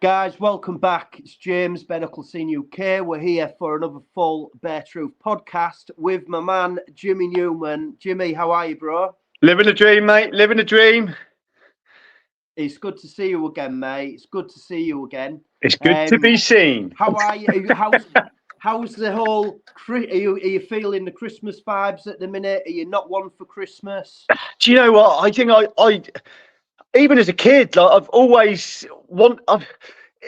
Guys, welcome back. It's James, Ben Eccleston UK. We're here for another full Bare Truth podcast with my man, Jimmy Newman. Jimmy, how are you, bro? Living a dream, mate. Living a dream. It's good to see you again, mate. It's good to see you again. It's good to be seen. How are you? How's the whole... Are you feeling the Christmas vibes at the minute? Are you not one for Christmas? Do you know what? I think I even as a kid, like I always find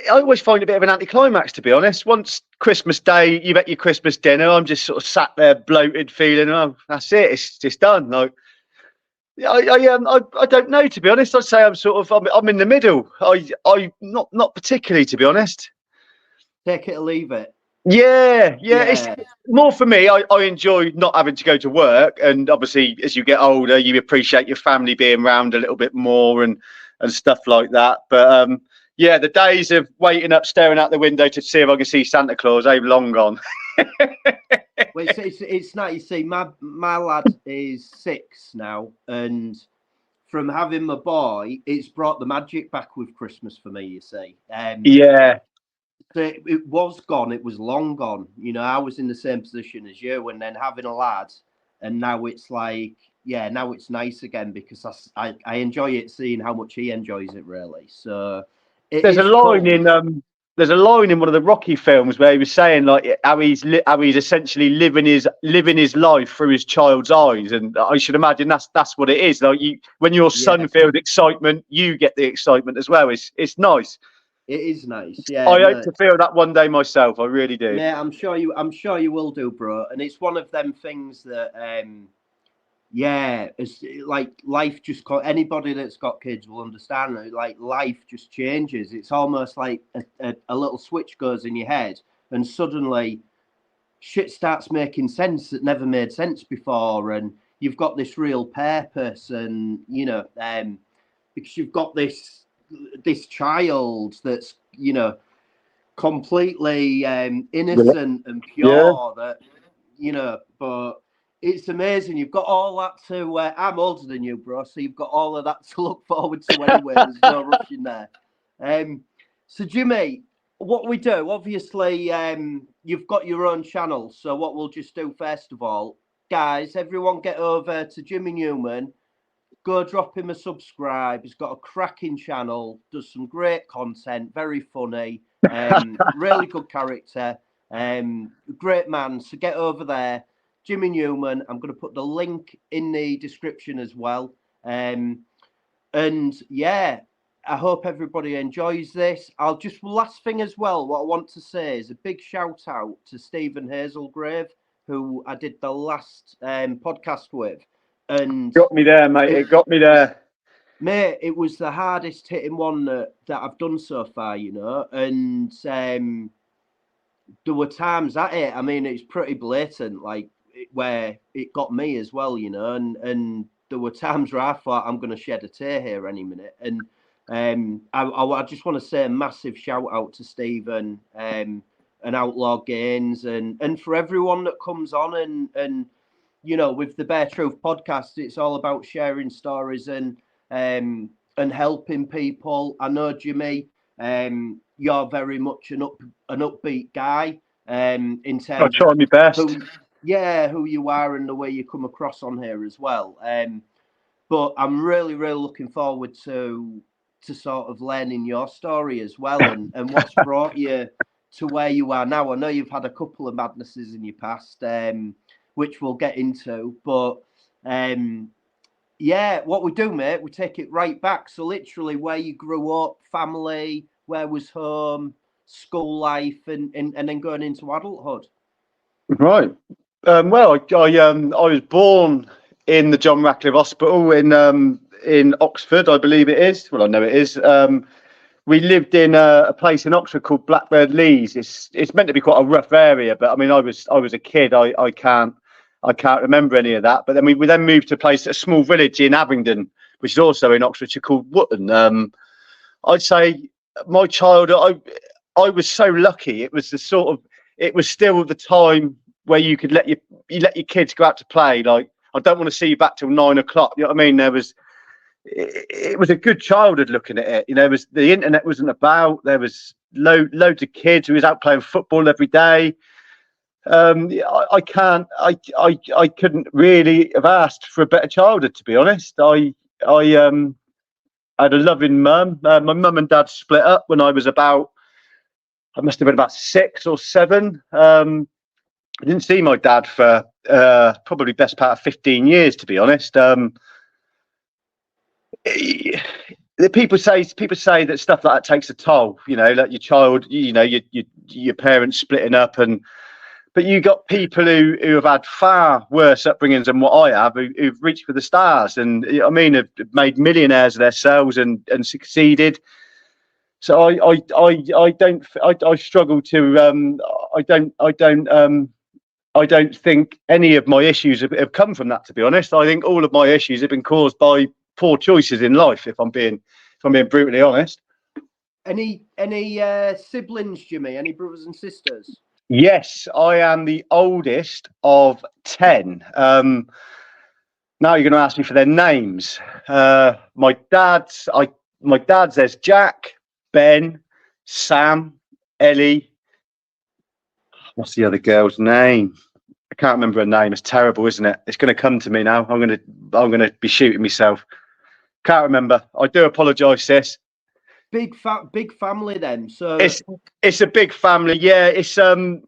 it a bit of an anticlimax, to be honest. Once Christmas Day, you've had your Christmas dinner, I'm just sort of sat there bloated, feeling, oh, that's it, it's just done. Like, I don't know, to be honest. I'd say I'm in the middle. I not particularly, to be honest. Take it or leave it. Yeah. It's more for me. I enjoy not having to go to work, and obviously, as you get older, you appreciate your family being around a little bit more and stuff like that. But yeah, the days of waiting up, staring out the window to see if I can see Santa Claus, they've long gone. Well, it's not. You see, my lad is 6 now, and from having my boy, it's brought the magic back with Christmas for me. You see, yeah. So it was gone. It was long gone. You know, I was in the same position as you, and then having a lad, and now it's like, yeah, now it's nice again because I enjoy it, seeing how much he enjoys it. Really, so there's a line in one of the Rocky films where he was saying like how he's essentially living his life through his child's eyes, and I should imagine that's what it is. Like when your son feels excitement, you get the excitement as well. It's nice. It is nice. Yeah, I hope to feel that one day myself. I really do. Yeah, I'm sure you will do, bro. And it's one of them things that, it's like life just. Anybody that's got kids will understand that. Like life just changes. It's almost like a little switch goes in your head, and suddenly shit starts making sense that never made sense before, and you've got this real purpose, and because you've got this child that's completely innocent and pure, that but it's amazing. You've got all that to I'm older than you, bro, so you've got all of that to look forward to anyway. There's no rushing there. So Jimmy, what we do, obviously, you've got your own channel, so what we'll just do first of all, guys, everyone get over to Jimmy Newman. Go drop him a subscribe. He's got a cracking channel, does some great content, very funny, really good character, great man. So get over there, Jimmy Newman. I'm going to put the link in the description as well. And yeah, I hope everybody enjoys this. Last thing as well, what I want to say is a big shout out to Stephen Hazelgrave, who I did the last podcast with. And got me there, mate. It got me there, mate. It was the hardest hitting one that I've done so far, and there were times at it. I mean, it's pretty blatant, like where it got me as well, and there were times where I thought I'm going to shed a tear here any minute. And I just want to say a massive shout out to Stephen and Outlaw Gaines and for everyone that comes on and with the Bare Truth podcast, it's all about sharing stories and helping people. I know, Jimmy, you're very much an upbeat guy. In terms, I'll try my best. Who you are and the way you come across on here as well. But I'm really, really looking forward to sort of learning your story as well and what's brought you to where you are now. I know you've had a couple of madnesses in your past. Which we'll get into, but what we do, mate, we take it right back. So literally where you grew up, family, where was home, school life, and then going into adulthood. Right. Well, I was born in the John Radcliffe Hospital in Oxford, I believe it is. Well, I know it is. We lived in a place in Oxford called Blackbird Leys. It's meant to be quite a rough area, but I mean, I was a kid. I can't remember any of that. But then we moved to a small village in Abingdon, which is also in Oxfordshire, called Wootton. I'd say my childhood, I was so lucky. It was it was still the time where you could let your kids go out to play. Like, I don't want to see you back till 9 o'clock. You know what I mean? it was a good childhood looking at it. You know, it was, the internet wasn't about. There was loads of kids who was out playing football every day. I couldn't really have asked for a better childhood, to be honest. I had a loving mum. My mum and dad split up when I was about, I must have been about 6 or 7. I didn't see my dad for probably best part of 15 years, to be honest. People say that stuff like that takes a toll. You know, like your child, you know, your parents splitting up, but you got people who have had far worse upbringings than what I have, who've reached for the stars, and I mean, have made millionaires of themselves and succeeded. So I struggle to I don't think any of my issues have come from that, to be honest. I think all of my issues have been caused by poor choices in life, if I'm being brutally honest. Any siblings, Jimmy? Any brothers and sisters? Yes, I am the oldest of 10. Now you're going to ask me for their names. My dad's there's Jack, Ben, Sam, Ellie. What's the other girl's name? I can't remember her name. It's terrible, isn't it? It's going to come to me now. I'm going to be shooting myself. Can't remember. I do apologise, sis. Big family then. So it's a big family. Yeah. It's the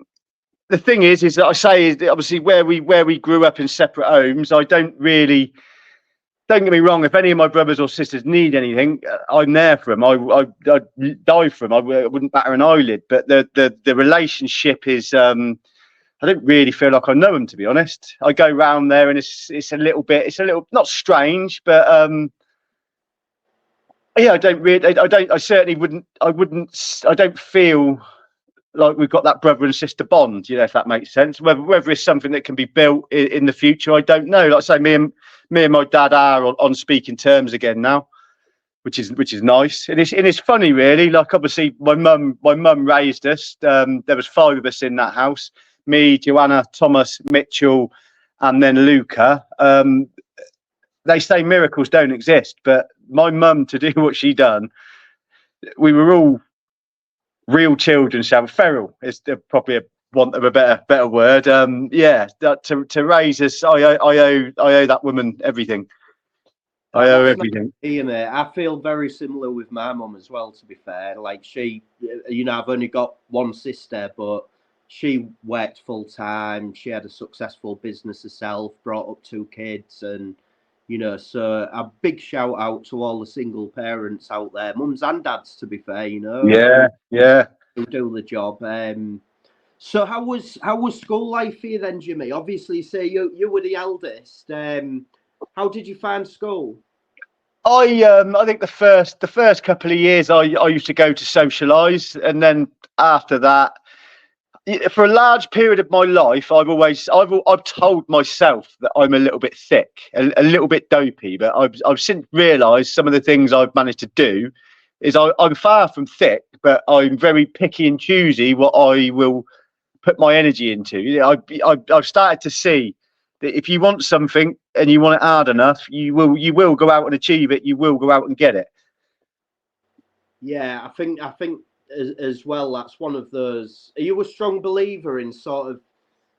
thing is that I say is obviously where we grew up in separate homes. I don't get me wrong. If any of my brothers or sisters need anything, I'm there for them. I'd die for them. I wouldn't batter an eyelid. But the relationship is. I don't really feel like I know them, to be honest. I go round there and it's a little not strange, but yeah, I don't feel like we've got that brother and sister bond, you know, if that makes sense. Whether it's something that can be built in the future, I don't know. Like I say, me and my dad are on speaking terms again now, which is nice. And it's funny, really. Like, obviously my mum raised us. There was 5 of us in that house. Me, Joanna, Thomas, Mitchell, and then Luca. They say miracles don't exist, but my mum, to do what she done, we were all real children. Feral is probably a want of a better word. Yeah, to raise us, I owe that woman everything. I owe everything. I feel very similar with my mum as well, to be fair. Like, she, you know, I've only got one sister, but she worked full time. She had a successful business herself, brought up 2 kids, and you know, so a big shout out to all the single parents out there, mums and dads, to be fair. You know, who do the job. So how was school life for you then, Jimmy? Obviously, say you were the eldest. How did you find school? I think the first couple of years I used to go to socialise, and then after that, for a large period of my life, I've told myself that I'm a little bit thick, a little bit dopey, but I've since realised some of the things I've managed to do is I'm far from thick, but I'm very picky and choosy what I will put my energy into. I've started to see that if you want something and you want it hard enough, you will go out and achieve it. You will go out and get it. Yeah, I think as well, that's one of those. Are you a strong believer in sort of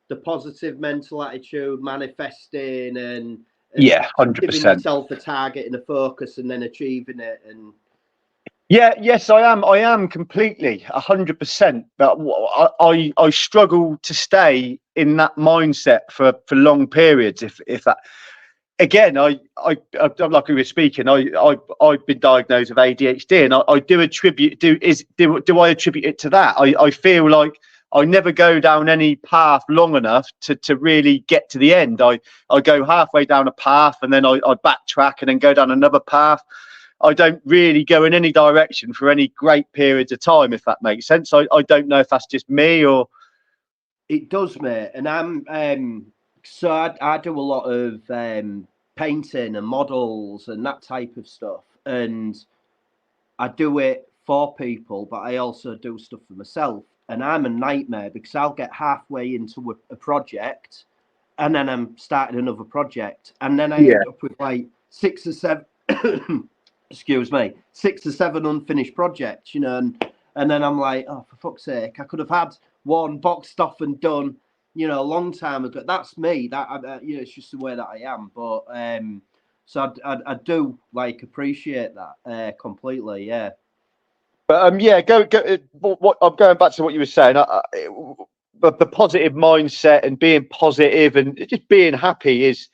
the positive mental attitude, manifesting, and yeah, 100%, giving yourself a target and a focus and then achieving it? And yes, I am completely 100%. But I struggle to stay in that mindset for long periods. If that, again, I like we were speaking. I've been diagnosed with ADHD, and I do attribute. Do I attribute it to that? I feel like I never go down any path long enough to really get to the end. I go halfway down a path, and then I backtrack and then go down another path. I don't really go in any direction for any great periods of time, if that makes sense. I don't know if that's just me or. It does, mate. And so I do a lot of painting and models and that type of stuff. And I do it for people, but I also do stuff for myself. And I'm a nightmare because I'll get halfway into a project and then I'm starting another project. And then I end up with like 6 or excuse me, 6 or 7 unfinished projects, you know, and then I'm like, oh, for fuck's sake, I could have had one boxed off and done, you know, a long time ago. That's me. That you know, it's just the way that I am. But so I do like appreciate that completely. Yeah. But yeah, go. What I'm going back to what you were saying. But the positive mindset and being positive and just being happy is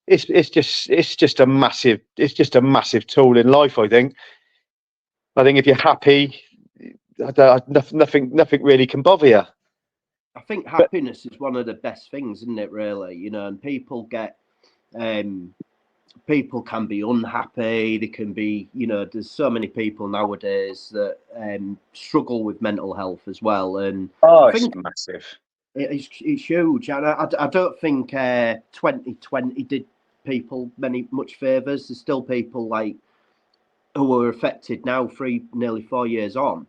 it's just a massive tool in life. I think if you're happy, nothing really can bother you. I think happiness is one of the best things, isn't it? Really, you know, and people can be unhappy. They can be, you know, there's so many people nowadays that struggle with mental health as well. And I think it's massive. It's huge, and I don't think 2020 did people much favours. There's still people like who are affected now, nearly 4 years on.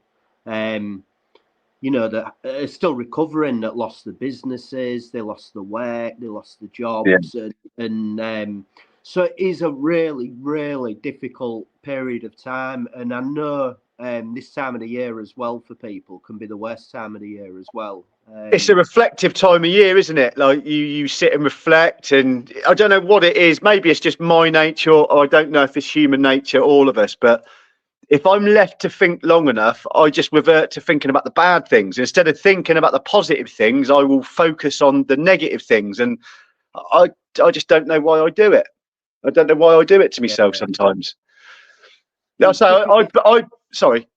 You know, that are still recovering, that lost the businesses, they lost the work, they lost the jobs, and so it is a really, really difficult period of time. And I know this time of the year as well for people can be the worst time of the year as well. It's a reflective time of year, isn't it? Like you sit and reflect, and I don't know what it is. Maybe it's just my nature, or I don't know if it's human nature, all of us. But if I'm left to think long enough, I just revert to thinking about the bad things. Instead of thinking about the positive things, I will focus on the negative things. And I just don't know why I do it. I don't know why I do it to myself sometimes. No, so I sorry.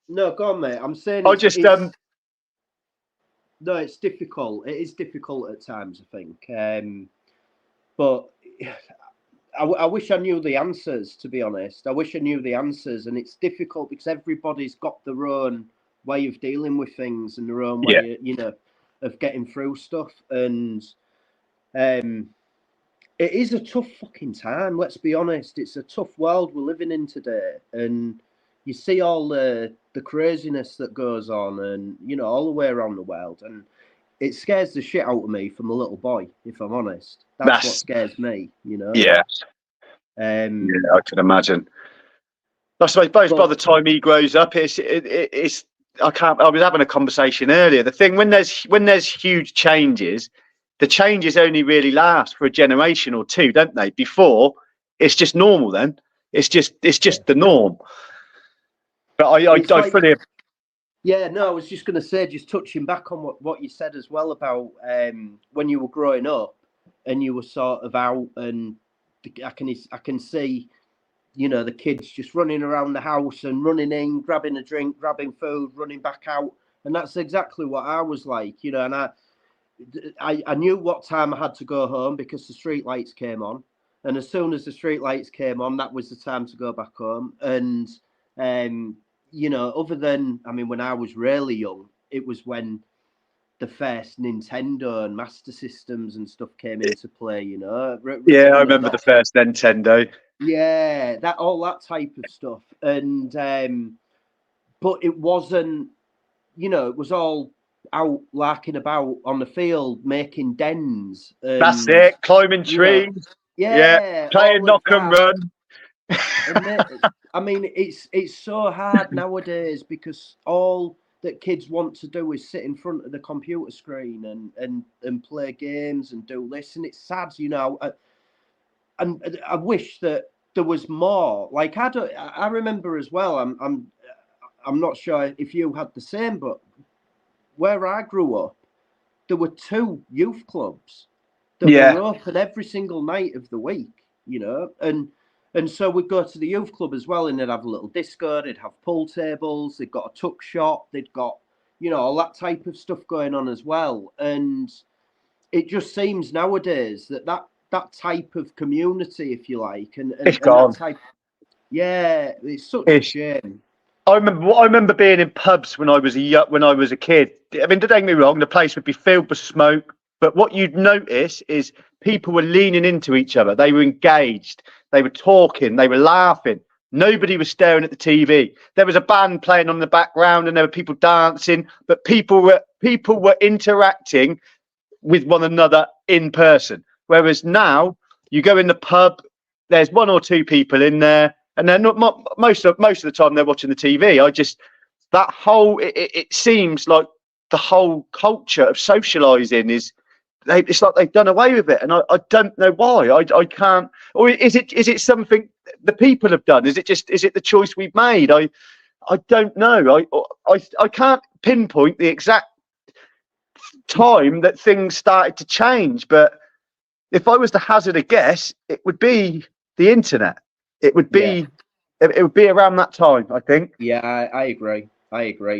No, go on, mate. I'm saying I just no, it's difficult. It is difficult at times, I think. But I wish I knew the answers, to be honest. I wish I knew the answers, and it's difficult because everybody's got their own way of dealing with things and their own way, you know, of getting through stuff. And it is a tough fucking time. Let's be honest. It's a tough world we're living in today, and you see all the craziness that goes on, and you know, all the way around the world, and it scares the shit out of me from a little boy, if I'm honest. That's what scares me, you know. Yeah. Yeah, I can imagine. I suppose by the time he grows up, it's I was having a conversation earlier. The thing when there's huge changes, the changes only really last for a generation or two, don't they? Before it's just normal. Then it's just the norm. But I fully. Yeah, no, I was just going to say, just touching back on what you said as well about when you were growing up and you were sort of out, and I can see, you know, the kids just running around the house and running in, grabbing a drink, grabbing food, running back out, and that's exactly what I was like, you know. And I knew what time I had to go home because the street lights came on, and as soon as the street lights came on, that was the time to go back home. And you know, other than, I mean, when I was really young, it was when the first Nintendo and Master Systems and stuff came into play, you know. Yeah, I remember the first Nintendo. Yeah, all that type of stuff. And but it wasn't, you know, it was all out larking about on the field, making dens. And, that's it, climbing trees. Know, yeah, playing knock and run. I mean, it's so hard nowadays because all that kids want to do is sit in front of the computer screen and play games and do this, and it's sad, you know. And I wish that there was more. Like I remember as well. I'm not sure if you had the same, but where I grew up, there were 2 youth clubs that were open every single night of the week, you know, and so we'd go to the youth club as well, and they'd have a little disco, they'd have pool tables, they'd got a tuck shop, they'd got, you know, all that type of stuff going on as well. And it just seems nowadays that type of community, if you like, and it's gone. That type, it's such a shame. I remember being in pubs when I was a kid. I mean, don't get me wrong, the place would be filled with smoke, but what you'd notice is people were leaning into each other. They were engaged. They were talking. They were laughing. Nobody was staring at the TV. There was a band playing on the background, and there were people dancing. But people were interacting with one another in person. Whereas now, you go in the pub, there's one or two people in there, and they're not most of the time they're watching the TV. That whole it seems like the whole culture of socializing it's like they've done away with it, and I don't know why. I can't. Or is it something the people have done? Is it the choice we've made? I don't know. I can't pinpoint the exact time that things started to change, but if I was to hazard a guess, it would be the internet. It would be around that time, I think. Yeah, I agree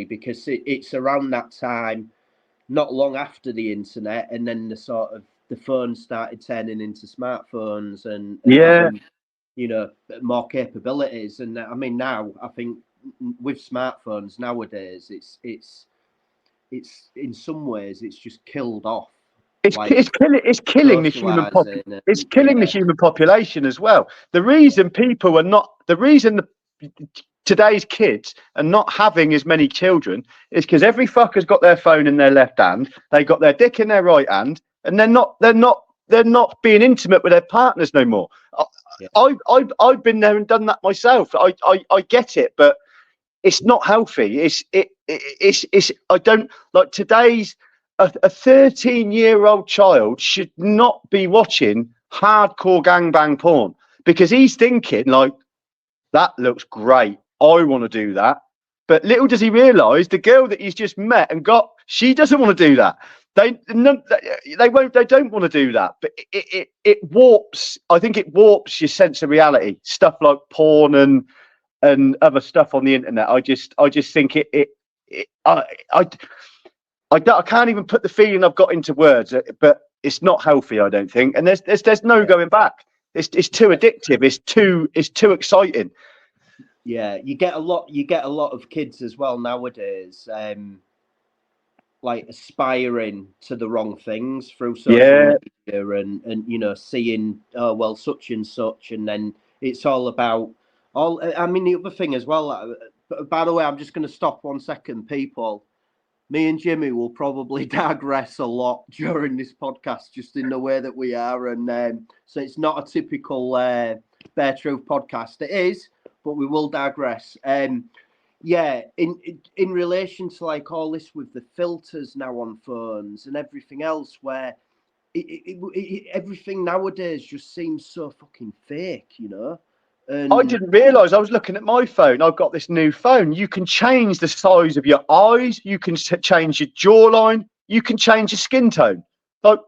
because it's around that time, not long after the internet, and then the phones started turning into smartphones and having, more capabilities. And I mean, now I think with smartphones nowadays, it's in some ways it's just killed off. It's killing the human population. It's killing the human population as well. The reason today's kids are not having as many children is because every fucker's got their phone in their left hand, they got their dick in their right hand, and they're not being intimate with their partners no more. I've been there and done that myself. I get it, but it's not healthy. It's I don't like today's. A 13-year-old child should not be watching hardcore gangbang porn because he's thinking like, that looks great. I want to do that. But little does he realise the girl that he's just met and got, she doesn't want to do that. They don't want to do that. But it warps. I think it warps your sense of reality. Stuff like porn and other stuff on the internet. I just think I can't even put the feeling I've got into words, but it's not healthy, I don't think. And there's no going back. It's too addictive. It's too exciting. Yeah, you get a lot of kids as well nowadays, like aspiring to the wrong things through social media and seeing such and such, and then it's all about I mean, the other thing as well. By the way, I'm just going to stop 1 second, people. Me and Jimmy will probably digress a lot during this podcast, just in the way that we are, and so it's not a typical Bare Truth podcast. It is, but we will digress. In relation to like all this with the filters now on phones and everything else, where everything nowadays just seems so fucking fake, I didn't realise. I was looking at my phone. I've got this new phone. You can change the size of your eyes. You can change your jawline. You can change your skin tone. Like,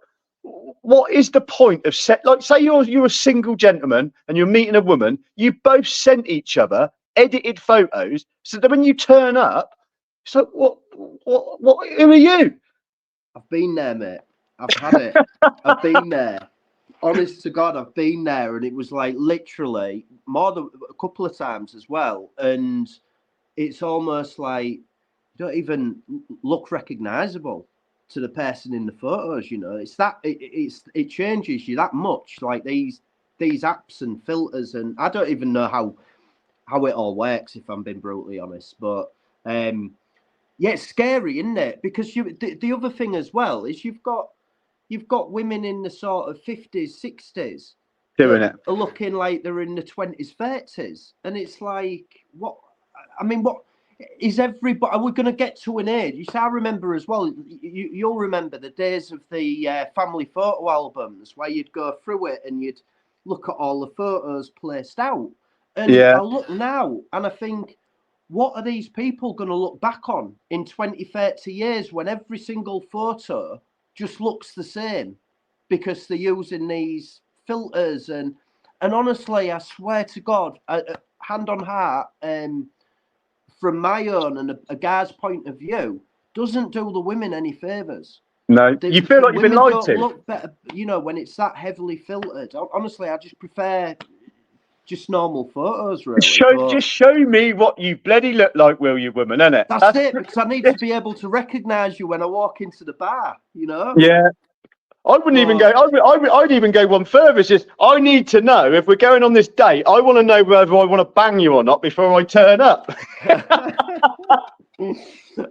what is the point of say you're a single gentleman and you're meeting a woman. You both sent each other edited photos so that when you turn up, so what? Who are you? I've been there, mate. I've had it. I've been there. Honest to God, I've been there, and it was like literally more than a couple of times as well. And it's almost like you don't even look recognizable to the person in the photos. It's that it changes you that much. Like these apps and filters, and I don't even know how it all works, if I'm being brutally honest. But it's scary, isn't it? Because the other thing as well is you've got women in the sort of 50s, 60s doing it, are looking like they're in the 20s, 30s. And it's like, what is everybody? Are we going to get to an age? I remember as well, you'll remember the days of the family photo albums where you'd go through it and you'd look at all the photos placed out. And I look now and I think, what are these people going to look back on in 20, 30 years when every single photo just looks the same because they're using these filters and honestly, I swear to God, hand on heart, from my own and a guy's point of view, doesn't do the women any favors. No, you feel like you've been lied to. Look better, when it's that heavily filtered. Honestly, I just prefer just normal photos, really. Just show me what you bloody look like, will you, woman, innit? That's it, because I need to be able to recognise you when I walk into the bar, Yeah. I wouldn't even go. I'd even go one further. It's just I need to know if we're going on this date. I want to know whether I want to bang you or not before I turn up.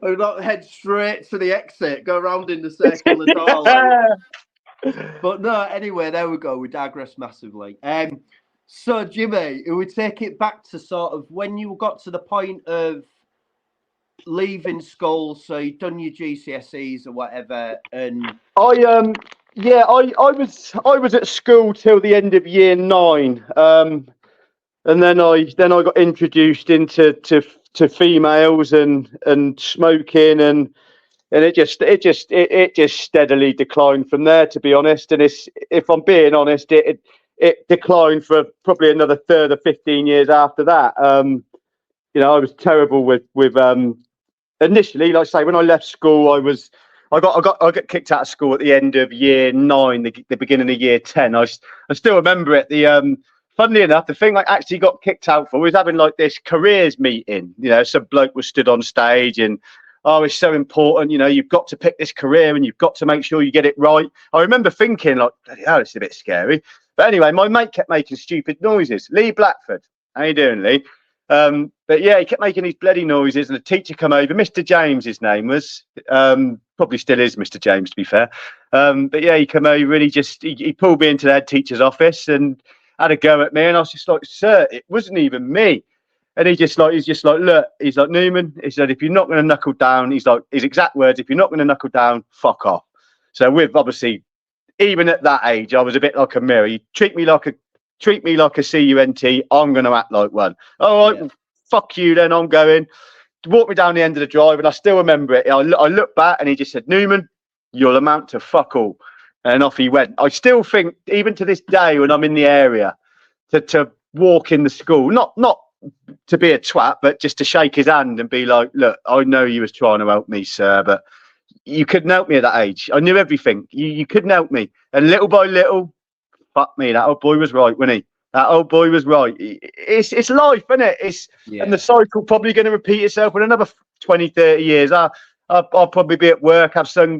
Or not head straight to the exit, go around in the circle at all. But no, anyway, there we go. We digress massively. So, Jimmy, it would take it back to sort of when you got to the point of leaving school, so you'd done your GCSEs or whatever, and I was at school till the end of year 9, and then I got introduced into to females and smoking, and it just steadily declined from there, to be honest. And if I'm being honest, it declined for probably another 15 years after that. I was terrible with initially, like I say, when I left school, I got kicked out of school at the end of year 9, the beginning of year 10. I still remember it. Funnily enough, the thing I actually got kicked out for was having like this careers meeting. Some bloke was stood on stage and, oh, it's so important. You've got to pick this career and you've got to make sure you get it right. I remember thinking like, oh, it's a bit scary. But anyway, my mate kept making stupid noises. Lee Blackford, how you doing, Lee? But yeah, he kept making these bloody noises, and the teacher come over. Mr. James, his name was, probably still is Mr. James, to be fair. But yeah, he come over and he pulled me into the head teacher's office and had a go at me, and I was just like, sir, it wasn't even me. And he's just like, look, he's like, Newman, he said, if you're not going to knuckle down, he's like, his exact words, if you're not going to knuckle down, fuck off. So with obviously, even at that age, I was a bit like a mirror. You treat me like a CUNT, I'm going to act like one. All right, fuck you then, I'm going. Walked me down the end of the drive, and I still remember it. I looked back, and he just said, Newman, you'll amount to fuck all. And off he went. I still think, even to this day, when I'm in the area, to walk in the school, not to be a twat, but just to shake his hand and be like, look, I know you was trying to help me, sir, but you couldn't help me at that age. I knew everything. You couldn't help me. And little by little, fuck me, that old boy was right, wasn't he? That old boy was right. It's life, isn't it? And the cycle probably going to repeat itself in another 20, 30 years. I'll probably be at work, have some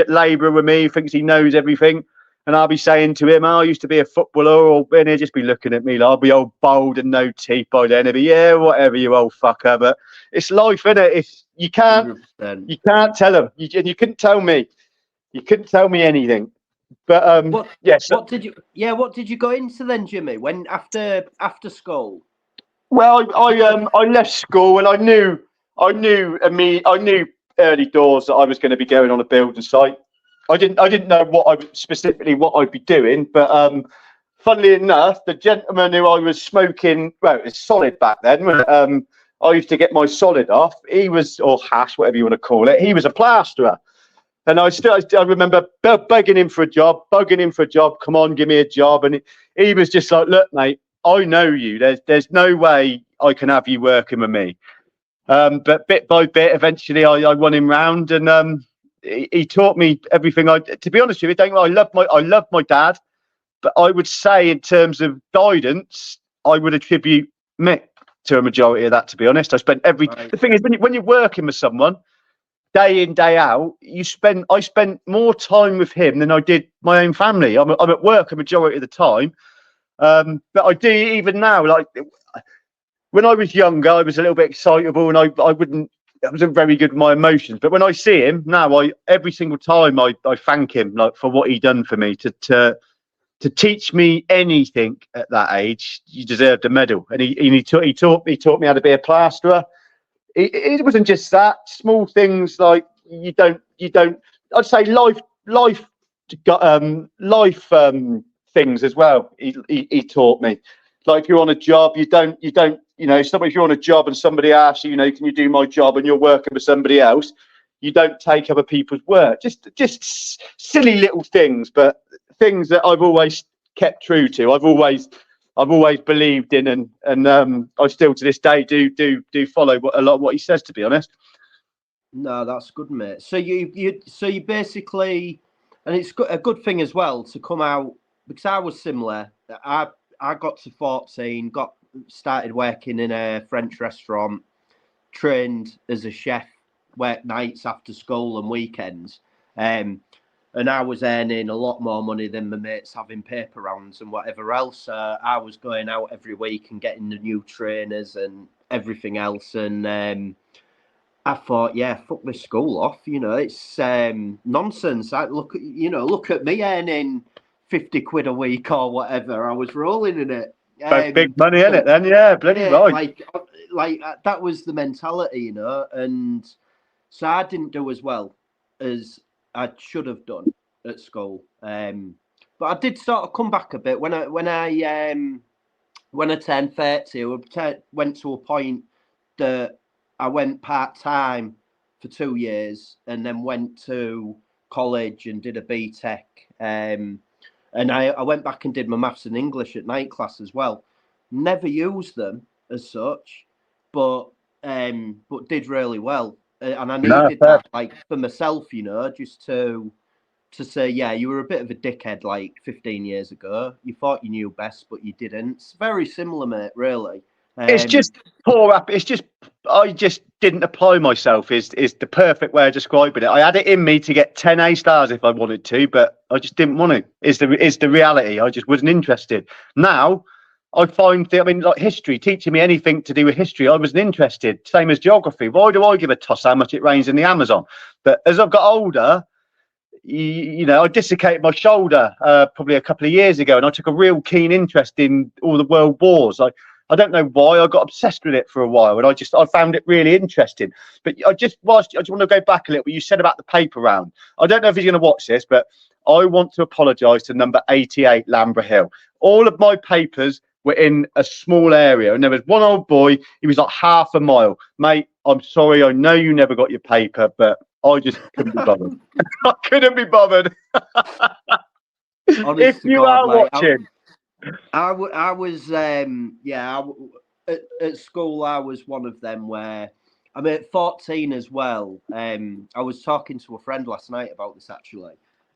labourer with me who thinks he knows everything, and I'll be saying to him, I used to be a footballer, or then he'll just be looking at me like I'll be old bald and no teeth by then. He'll be, yeah, whatever, you old fucker. But it's life, isn't it? You can't tell him. You couldn't tell me. You couldn't tell me anything. But what did you go into then, Jimmy? When after school? Well, I left school, and I knew early doors that I was going to be going on a building site. I didn't know what I'd be doing, but funnily enough, the gentleman who I was smoking, well, it was solid back then. I used to get my solid off. He was, or hash, whatever you want to call it. He was a plasterer. And I remember begging him for a job. Come on, give me a job. And he was just like, look, mate, I know you. There's no way I can have you working with me. But bit by bit, eventually I won him round, and he taught me everything. To be honest with you, I love my dad, but I would say in terms of guidance, I would attribute Mick to a majority of that. To be honest, the thing is, when you're working with someone day in, day out, I spent more time with him than I did my own family. I'm at work a majority of the time, but I do even now. Like when I was younger, I was a little bit excitable, and I wasn't very good with my emotions. But when I see him now, every single time I thank him like for what he done for me to teach me anything at that age. You deserved a medal, and he taught me how to be a plasterer. It wasn't just that. Small things like you don't. I'd say life things as well. He taught me. Like if you're on a job, you don't. If you're on a job and somebody asks you, can you do my job, and you're working with somebody else, you don't take other people's work. Just silly little things, but things that I've always kept true to. I've always believed in, and I still to this day do follow a lot of what he says, to be honest. No, that's good, mate. So you basically, and it's a good thing as well to come out, because I was similar. I got to 14, started working in a French restaurant, trained as a chef, worked nights after school and weekends. And I was earning a lot more money than my mates having paper rounds and whatever else. I was going out every week and getting the new trainers and everything else. And I thought, yeah, fuck this school off. It's nonsense. Look at me earning 50 quid a week or whatever. I was rolling in it. Both big money in it then, yeah, bloody yeah, right. like that was the mentality, you know, and so I didn't do as well as I should have done at school. But I did sort of come back a bit when I turned 30. I went to a point that I went part time for 2 years and then went to college and did a BTEC. And I went back and did my maths and English at night class as well. Never used them as such, but did really well. And I needed that, like, for myself, you know, just to say, yeah, you were a bit of a dickhead like 15 years ago. You thought you knew best, but you didn't. It's very similar, mate, really. It's just poor up. It's just I just didn't apply myself. Is the perfect way of describing it. I had it in me to get 10 A stars if I wanted to, but I just didn't want to. Is the reality? I just wasn't interested. Now I find like history, teaching me anything to do with history, I wasn't interested. Same as geography. Why do I give a toss how much it rains in the Amazon? But as I've got older, you know, I dislocated my shoulder probably a couple of years ago, and I took a real keen interest in all the world wars. I don't know why I got obsessed with it for a while, and I found it really interesting. But I just want to go back a little bit. You said about the paper round. I don't know if he's going to watch this, but I want to apologise to number 88 Lambra Hill. All of my papers were in a small area, and there was one old boy. He was like half a mile. Mate, I'm sorry. I know you never got your paper, but I just couldn't be bothered. I couldn't be bothered. Honest if you God, are watching. I was, at school, I was one of them where, I mean, at 14 as well, I was talking to a friend last night about this, actually.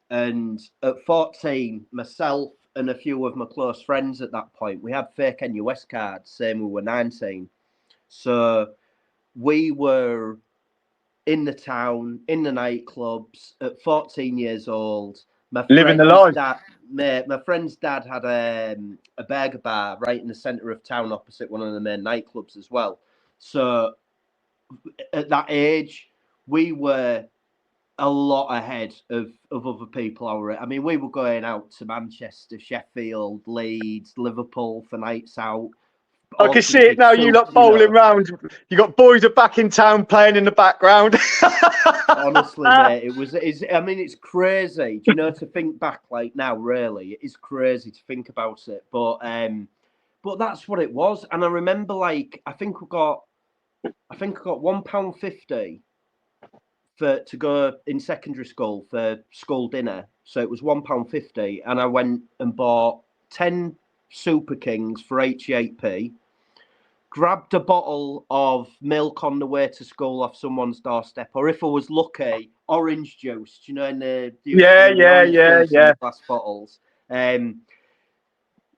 And at 14, myself and a few of my close friends at that point, we had fake NUS cards, saying we were 19. So we were in the town, in the nightclubs, at 14 years old. Living the life. My friend's dad had a burger bar right in the centre of town opposite one of the main nightclubs as well. So at that age, we were a lot ahead of other people. I mean, we were going out to Manchester, Sheffield, Leeds, Liverpool for nights out. I can see it now. You lot bowling round. You got boys are back in town playing in the background. Honestly, mate, it's crazy. Do you know, to think back like now? Really, it is crazy to think about it. But that's what it was. And I remember, like, I think I got £1.50 to go in secondary school for school dinner. So it was £1.50, and I went and bought 10 Super Kings for 88p, grabbed a bottle of milk on the way to school off someone's doorstep, or if I was lucky, orange juice, you know, in the glass bottles.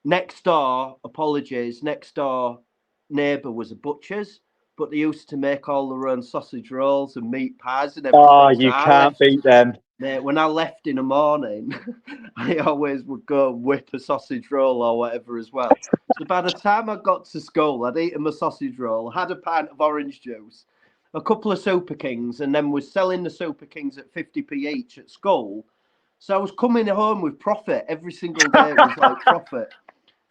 Next door neighbour was a butcher's, but they used to make all their own sausage rolls and meat pies and everything. Oh, you can't beat them. When I left in the morning, I always would go and whip a sausage roll or whatever as well. So by the time I got to school, I'd eaten my sausage roll, had a pint of orange juice, a couple of Super Kings, and then was selling the Super Kings at 50p each at school. So I was coming home with profit every single day. It was like profit.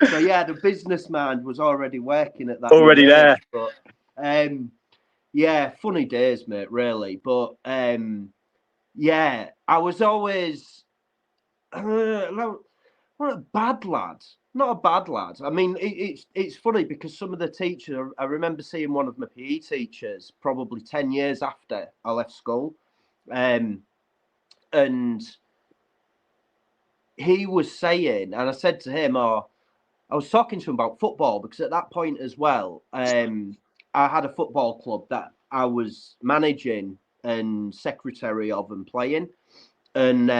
So yeah, the business mind was already working at that. Already there. But yeah, funny days, mate, really. But yeah, I was always not a bad lad. Not a bad lad. I mean, it's funny because some of the teachers, I remember seeing one of my PE teachers probably 10 years after I left school. And he was saying, and I said to him, I was talking to him about football, because at that point as well, I had a football club that I was managing and secretary of and playing. And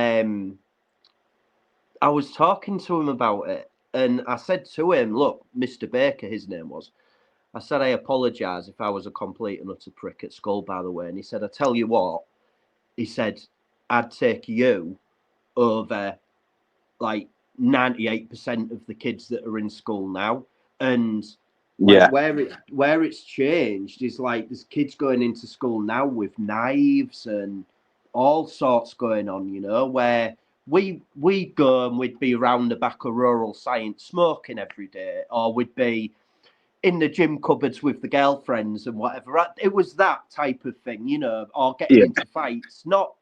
I was talking to him about it. And I said to him, look, Mr. Baker, his name was, I said, I apologise if I was a complete and utter prick at school, by the way. And he said, I tell you what, he said, I'd take you over like 98% of the kids that are in school now. And like, where it's changed is like there's kids going into school now with knives and all sorts going on, you know, where we'd go and we'd be around the back of rural science smoking every day, or we'd be in the gym cupboards with the girlfriends and whatever. It was that type of thing, you know, or getting into fights. Not,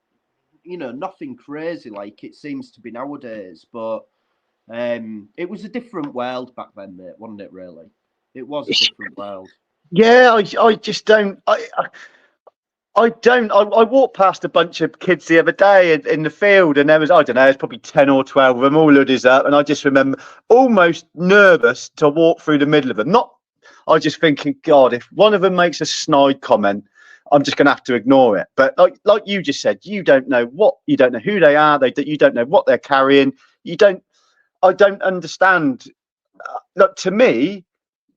you know, nothing crazy like it seems to be nowadays, but it was a different world back then, mate, wasn't it, really? It was a different world. Yeah, I just don't. I don't. I walked past a bunch of kids the other day in the field, and there was, I don't know, there's probably 10 or 12 of them, all hoodies up, and I just remember almost nervous to walk through the middle of them. I was just thinking, God, if one of them makes a snide comment, I'm just going to have to ignore it. But like you just said, you don't know who they are. You don't know what they're carrying. I don't understand. Look, to me,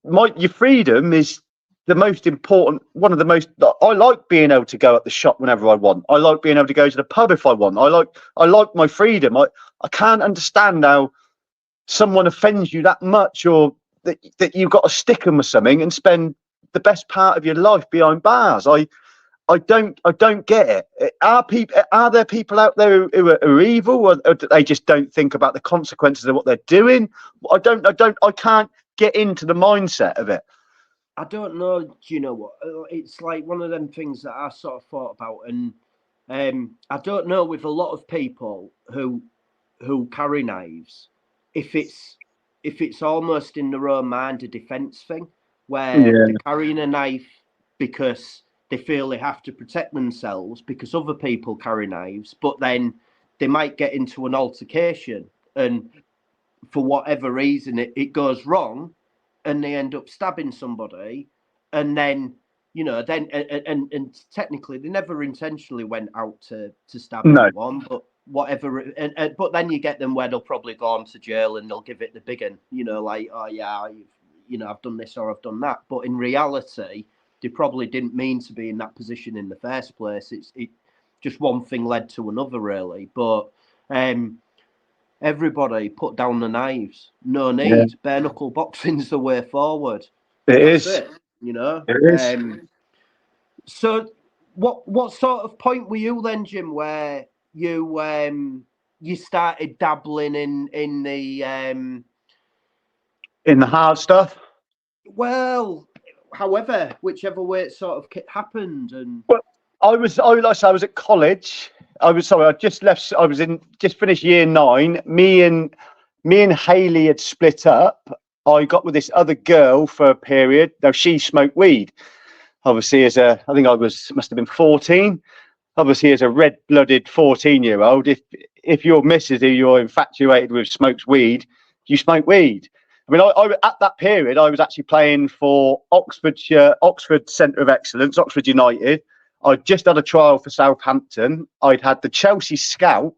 your freedom is the most important, one of the most. I like being able to go at the shop whenever I want. I like being able to go to the pub if I want. I like my freedom. I can't understand how someone offends you that much, or that you've got to stick them with something and spend the best part of your life behind bars. I don't get it. Are there people out there who are evil, or they just don't think about the consequences of what they're doing? I can't get into the mindset of it. I don't know. Do you know what? It's like one of them things that I sort of thought about, and I don't know with a lot of people who carry knives, if it's almost in their own mind a defense thing, where they're carrying a knife because they feel they have to protect themselves because other people carry knives, but then they might get into an altercation, and for whatever reason it goes wrong, and they end up stabbing somebody, and then, you know, and technically they never intentionally went out to stab anyone, but whatever, but then you get them where they'll probably go on to jail and they'll give it the big one, you know, like, oh yeah, you know, I've done this or I've done that, but in reality they probably didn't mean to be in that position in the first place. It just one thing led to another, really. But everybody put down the knives. No need. Yeah. Bare knuckle boxing's the way forward. That's it, you know. It is. So what sort of point were you then, Jim, where you started dabbling in the hard stuff? Well, however, whichever way it sort of happened. And well, I was at college. I just finished year 9. Me and Hayley had split up. I got with this other girl for a period. Now, she smoked weed. Obviously, I think I must have been 14. Obviously, as a red-blooded 14-year-old, if your missus who you're infatuated with smokes weed, you smoke weed. I mean, I at that period, I was actually playing for Oxford Centre of Excellence, Oxford United. I'd just had a trial for Southampton. I'd had the Chelsea scout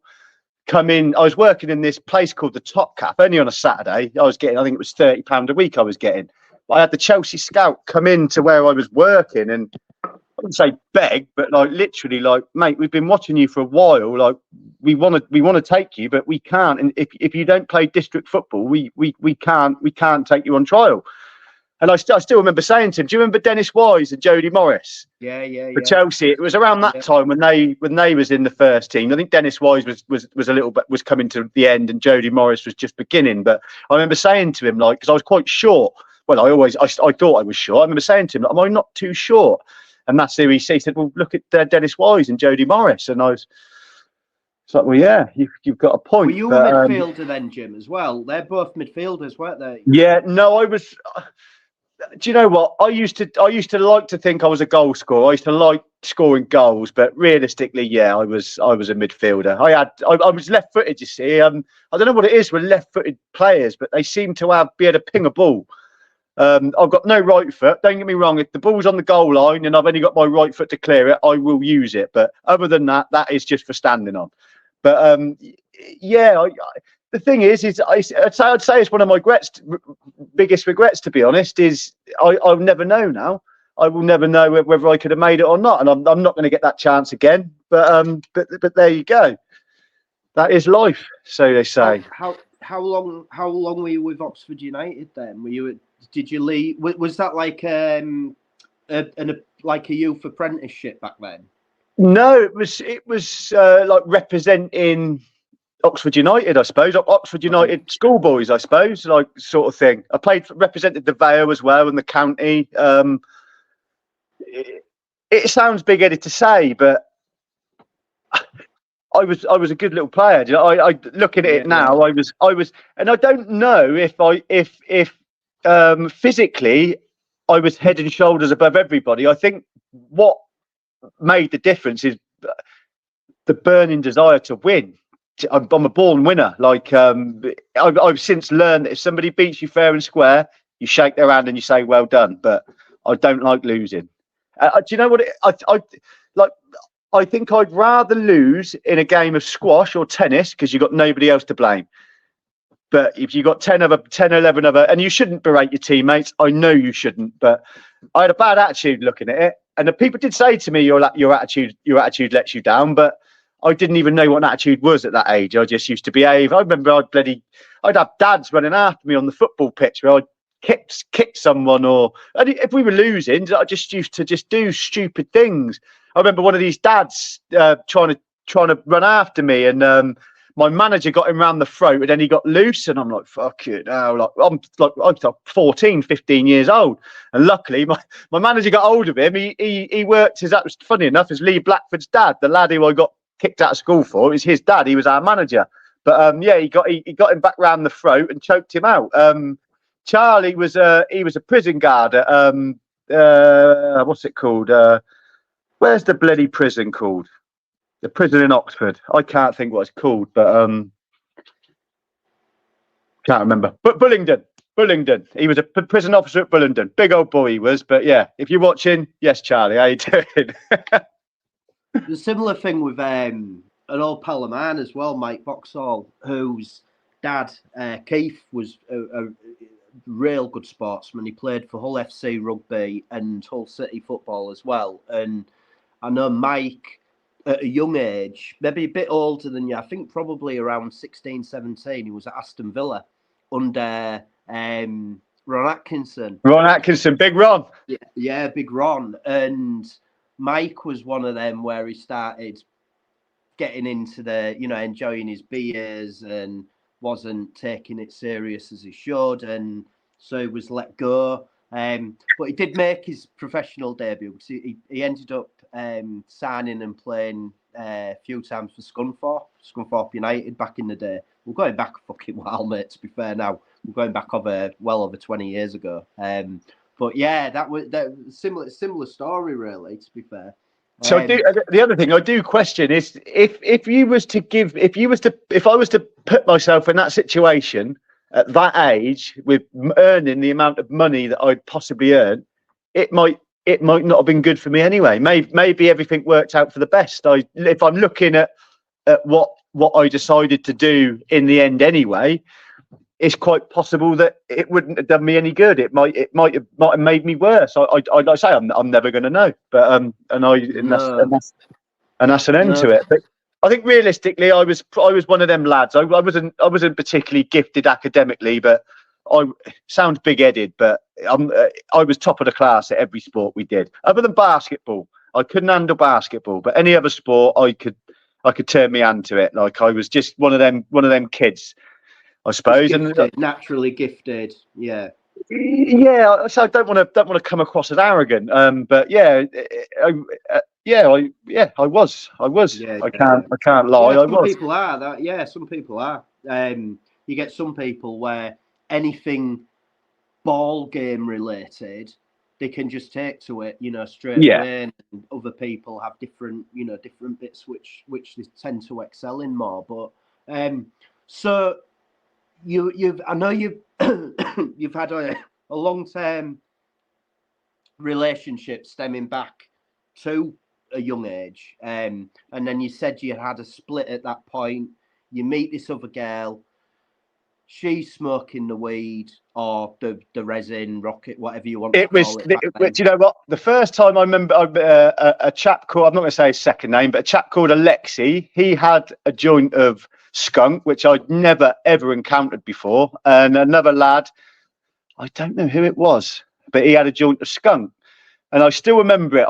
come in. I was working in this place called the Top Cap, only on a Saturday. I was getting, I think it was £30 a week I was getting. But I had the Chelsea scout come in to where I was working, and I wouldn't say beg, but like literally, like, mate, we've been watching you for a while. Like, we want to take you, but we can't. And if you don't play district football, we can't take you on trial. And I still remember saying to him, "Do you remember Dennis Wise and Jody Morris?" Yeah. For Chelsea, it was around that time when they was in the first team. I think Dennis Wise was a little bit, was coming to the end, and Jody Morris was just beginning. But I remember saying to him, like, because I was quite short. Well, I thought I was short. I remember saying to him, "Am I not too short?" And that's who he said, "Well, look at Dennis Wise and Jody Morris." And I was like, "Well, yeah, you've got a point." Were you a midfielder then, Jim, as well? They're both midfielders, weren't they? Yeah, no, I was. Do you know what? I used to like to think I was a goal scorer. I used to like scoring goals, but realistically, yeah, I was a midfielder. I was left-footed. You see, I don't know what it is with left-footed players, but they seem to be able to ping a ball. I've got no right foot. Don't get me wrong. If the ball's on the goal line and I've only got my right foot to clear it, I will use it. But other than that, that is just for standing on. But yeah, the thing is I'd say it's one of my biggest regrets, to be honest. Is I'll never know now. I will never know whether I could have made it or not, and I'm not going to get that chance again. But there you go. That is life, so they say. How long were you with Oxford United then? Did you leave? Was that like a youth apprenticeship back then? No, it was like representing Oxford United, I suppose. Oxford United schoolboys, I suppose, like sort of thing. I represented the Vale as well in the county. It sounds big-headed to say, but I was a good little player. I looking at it now, I was, and I don't know if physically I was head and shoulders above everybody. I think what made the difference is the burning desire to win. I'm a born winner. Like I've since learned that if somebody beats you fair and square, you shake their hand and you say well done. But I don't like losing. Do you know what? I think I'd rather lose in a game of squash or tennis because you've got nobody else to blame. But if you got 10 or 11 other, and you shouldn't berate your teammates, I know you shouldn't. But I had a bad attitude looking at it, and the people did say to me, "Your attitude lets you down." But I didn't even know what an attitude was at that age. I just used to behave. I remember I'd have dads running after me on the football pitch where I'd kick someone, and if we were losing, I just used to just do stupid things. I remember one of these dads trying to run after me, and my manager got him round the throat, and then he got loose, and I'm like, fuck it now. I'm 14, 15 years old, and luckily my manager got hold of him. He worked that was funny enough as Lee Blackford's dad, the lad who I got kicked out of school for. It was his dad. He was our manager, but he got him back round the throat and choked him out. Charlie was he was a prison guard at what's it called? Where's the bloody prison called? The prison in Oxford. I can't think what it's called, but can't remember. But Bullingdon. He was a prison officer at Bullingdon. Big old boy he was. But yeah, if you're watching, yes, Charlie, how you doing? The similar thing with an old pal of mine as well, Mike Vauxhall, whose dad, Keith, was a real good sportsman. He played for Hull FC rugby and Hull City football as well. And I know Mike, at a young age, maybe a bit older than you, I think probably around 16, 17, he was at Aston Villa under Ron Atkinson. Ron Atkinson, Big Ron. Yeah, Big Ron. And Mike was one of them where he started getting into enjoying his beers and wasn't taking it serious as he should. And so he was let go. But he did make his professional debut because he ended up signing and playing a few times for Scunthorpe United back in the day. We're going back a fucking while, mate, to be fair now. We're going back well over 20 years ago. But yeah, that was similar story, really, to be fair. So the other thing I do question is if I was to put myself in that situation at that age with earning the amount of money that I'd possibly earn, it might not have been good for me anyway. Maybe everything worked out for the best. If I'm looking at what I decided to do in the end anyway, it's quite possible that it wouldn't have done me any good. It might have made me worse. I say I'm never going to know. But that's an end to it. But I think realistically, I was one of them lads. I wasn't particularly gifted academically, but sounds big-headed. But I was top of the class at every sport we did, other than basketball. I couldn't handle basketball, but any other sport I could turn my hand to it. Like I was just one of them kids, I suppose. Naturally gifted, yeah. Yeah, so I don't want to come across as arrogant, but I was. Yeah, I can't lie. Yeah, some people are that. Yeah, some people are. You get some people where anything ball game related, they can just take to it, straight away. And other people have different bits which they tend to excel in more. But so I know you've you've had a long-term relationship stemming back to a young age, and then you said you had a split at that point. You meet this other girl, she's smoking the weed or the resin, rocket, whatever you want to call it. Do you know what? The first time I remember a chap called, I'm not going to say his second name, but a chap called Alexi, he had a joint of skunk, which I'd never, ever encountered before. And another lad, I don't know who it was, but he had a joint of skunk. And I still remember it.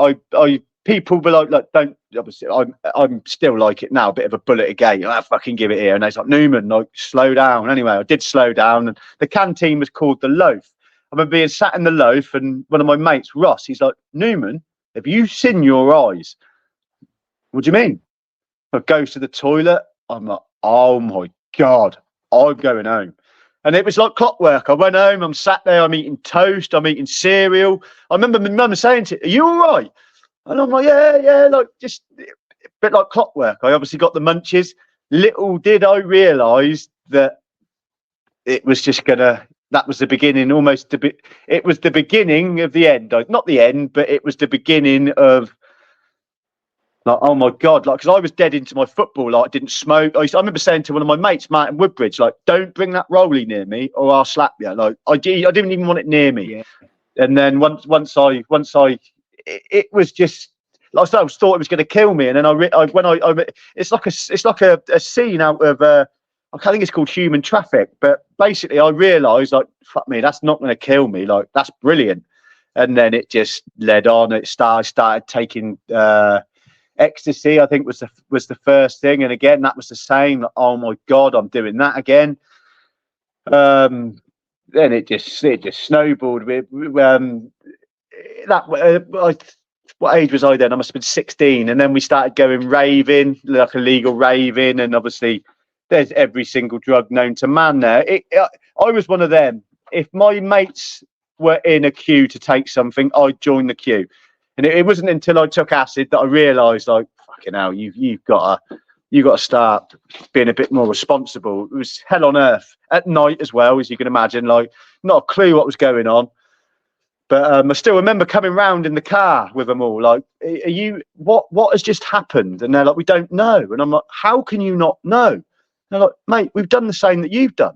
people were like, don't. Obviously, I'm still like it now, a bit of a bullet again. I fucking give it here, and they like, Newman, like, slow down. Anyway, I did slow down, and the canteen was called the Loaf. I remember being sat in the Loaf, and one of my mates, Ross, he's like, Newman, have you seen your eyes? What do you mean? I go to the toilet. I'm like, oh my God, I'm going home. And it was like clockwork. I went home, I'm sat there, I'm eating toast, I'm eating cereal. I remember my mum saying to me, are you all right? And I'm like, yeah, like just a bit like clockwork. I obviously got the munchies. Little did I realise that it was just that was the beginning, it was the beginning of the end. Not the end, but it was the beginning of, like, oh my God, like, because I was dead into my football, like, I didn't smoke. I remember saying to one of my mates, Martin Woodbridge, like, don't bring that rollie near me or I'll slap you. Like, I didn't even want it near me. Yeah. And then once I, it was just, like I said, I thought it was going to kill me. And then it's like a scene out of, I think it's called Human Traffic. But basically, I realised, like, fuck me, that's not going to kill me. Like, that's brilliant. And then it just led on. It started taking ecstasy. I think was the first thing. And again, that was the same. Like, oh my God, I'm doing that again. Then it just snowballed. What age was I then? I must have been 16. And then we started going raving, like illegal raving. And obviously, there's every single drug known to man there. I was one of them. If my mates were in a queue to take something, I'd join the queue. And it wasn't until I took acid that I realised, like, fucking hell, you've got to start being a bit more responsible. It was hell on earth at night as well, as you can imagine. Like, not a clue what was going on. But I still remember coming round in the car with them all. Like, what has just happened? And they're like, we don't know. And I'm like, how can you not know? And they're like, mate, we've done the same that you've done.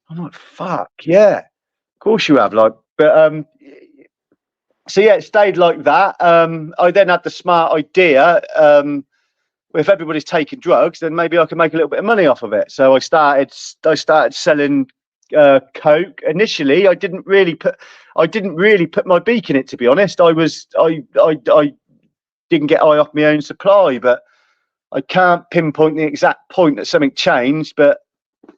I'm like, fuck yeah, of course you have. Like, but so yeah, it stayed like that. I then had the smart idea, if everybody's taking drugs, then maybe I can make a little bit of money off of it. So I started selling coke. Initially, I didn't really put my beak in it, to be honest. I didn't get high off my own supply, but I can't pinpoint the exact point that something changed, but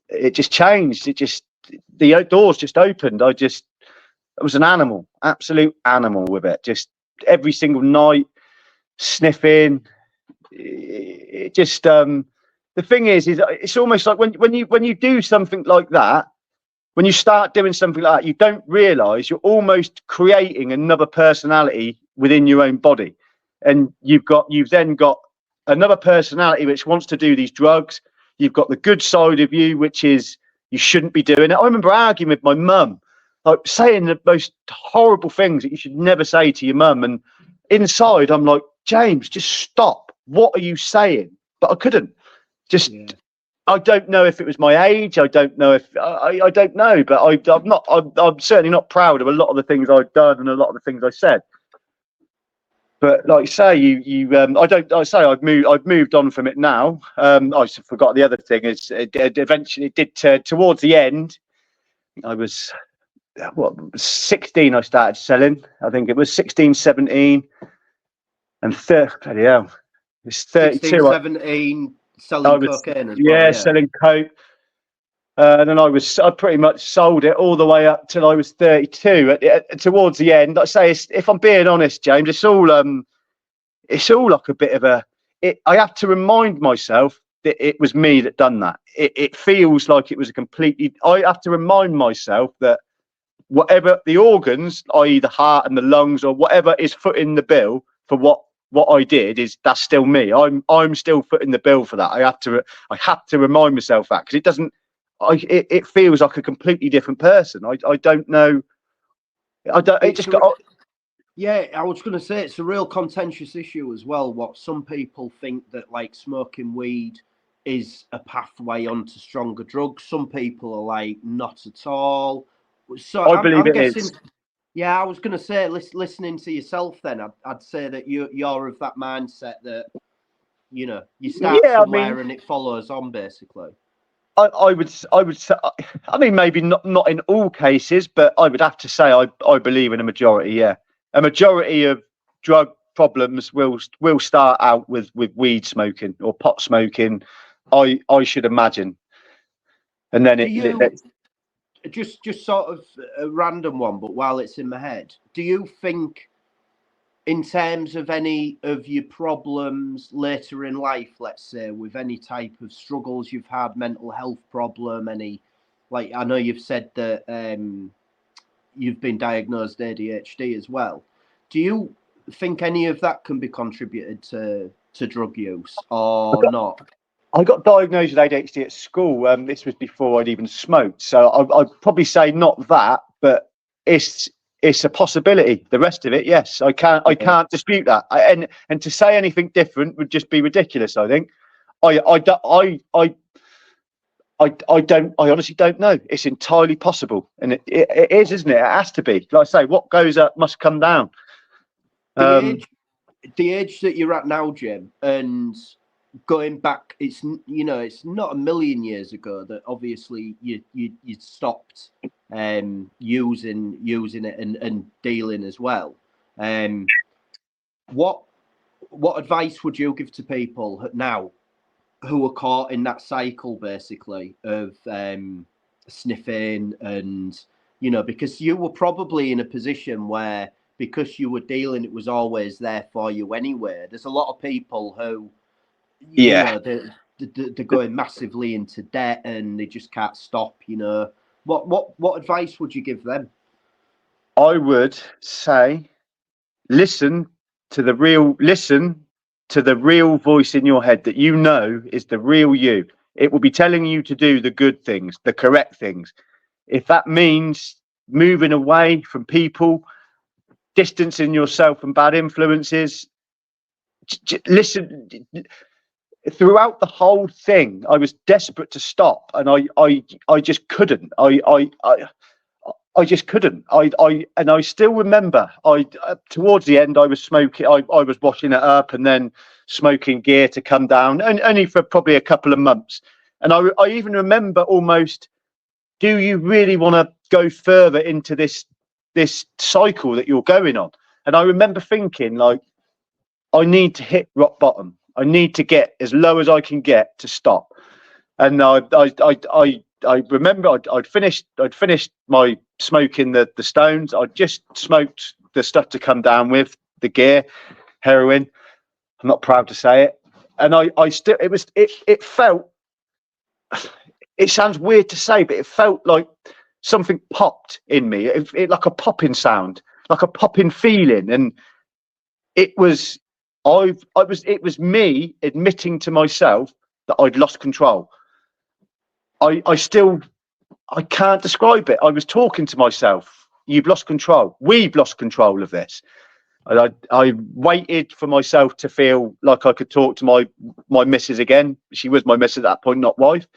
it just changed. The doors just opened. I was an animal, absolute animal with it. Just every single night, sniffing. It just the thing is it's almost like when you do something like that, when you start doing something like that, you don't realise you're almost creating another personality within your own body, and you've then got another personality which wants to do these drugs. You've got the good side of you, which is you shouldn't be doing it. I remember arguing with my mum, like saying the most horrible things that you should never say to your mum. And inside, I'm like, James, just stop. What are you saying? But I couldn't. I don't know if it was my age. I don't know if I don't know. But I'm certainly not proud of a lot of the things I've done and a lot of the things I said. But like you say, I've moved on from it now. I forgot the other thing is eventually it did towards the end. I was 16. I started selling. I think it was 16, 17, and 30. Bloody hell, it's 32. 16, 17, selling cocaine as well. Yeah, selling coke. And then I pretty much sold it all the way up till I was 32. Towards the end, I say, if I'm being honest, James, it's all like a bit of I have to remind myself that it was me that done that. It feels like it was I have to remind myself that whatever the organs, i.e. the heart and the lungs or whatever is footing the bill for what I did, that's still me. I'm still footing the bill for that. I have to remind myself that, because it doesn't. It feels like a completely different person. I don't know. Yeah, I was going to say it's a real contentious issue as well. What some people think that, like, smoking weed is a pathway onto stronger drugs. Some people are like, not at all. So I believe it is. Yeah, I was going to say, listening to yourself, then I'd say that you're of that mindset that, you start somewhere and it follows on, basically. I would say, I mean, maybe not in all cases, but I would have to say I believe in a majority. Yeah, a majority of drug problems will start out with weed smoking or pot smoking, I should imagine, and then just sort of a random one, but while it's in my head, do you think, in terms of any of your problems later in life, let's say, with any type of struggles you've had, mental health problem, any, like, I know you've said that you've been diagnosed ADHD as well. Do you think any of that can be contributed to drug use or not? I got diagnosed with ADHD at school. This was before I'd even smoked, so I'd probably say not that, but it's a possibility. The rest of it, yes, I can't dispute that. And to say anything different would just be ridiculous. I think. I honestly don't know. It's entirely possible, and it is, isn't it? It has to be. Like I say, what goes up must come down. The age that you're at now, Jim, and going back, it's not a million years ago that obviously you stopped using it and dealing as well. What advice would you give to people now who are caught in that cycle, basically, of sniffing, and because you were probably in a position where, because you were dealing, it was always there for you anyway. There's a lot of people who they're going massively into debt and they just can't stop. What advice would you give them? I would say, listen to the real voice in your head that is the real you. It will be telling you to do the good things, the correct things. If that means moving away from people, distancing yourself from bad influences, listen. Throughout the whole thing, I was desperate to stop, and I just couldn't. I just couldn't. And I still remember. Towards the end, I was smoking. I was washing it up, and then smoking gear to come down, and only for probably a couple of months. And I even remember almost, do you really want to go further into this cycle that you're going on? And I remember thinking, like, I need to hit rock bottom. I need to get as low as I can get to stop. And I remember I'd finished my smoking the stones. I just smoked the stuff to come down with, the gear, heroin. I'm not proud to say it. And it felt, it sounds weird to say, but it felt like something popped in me. It like a popping sound, like a popping feeling. And it was me admitting to myself that I'd lost control. I can't describe it. I was talking to myself. You've lost control. We've lost control of this. And I waited for myself to feel like I could talk to my missus again. She was my missus at that point, not wife.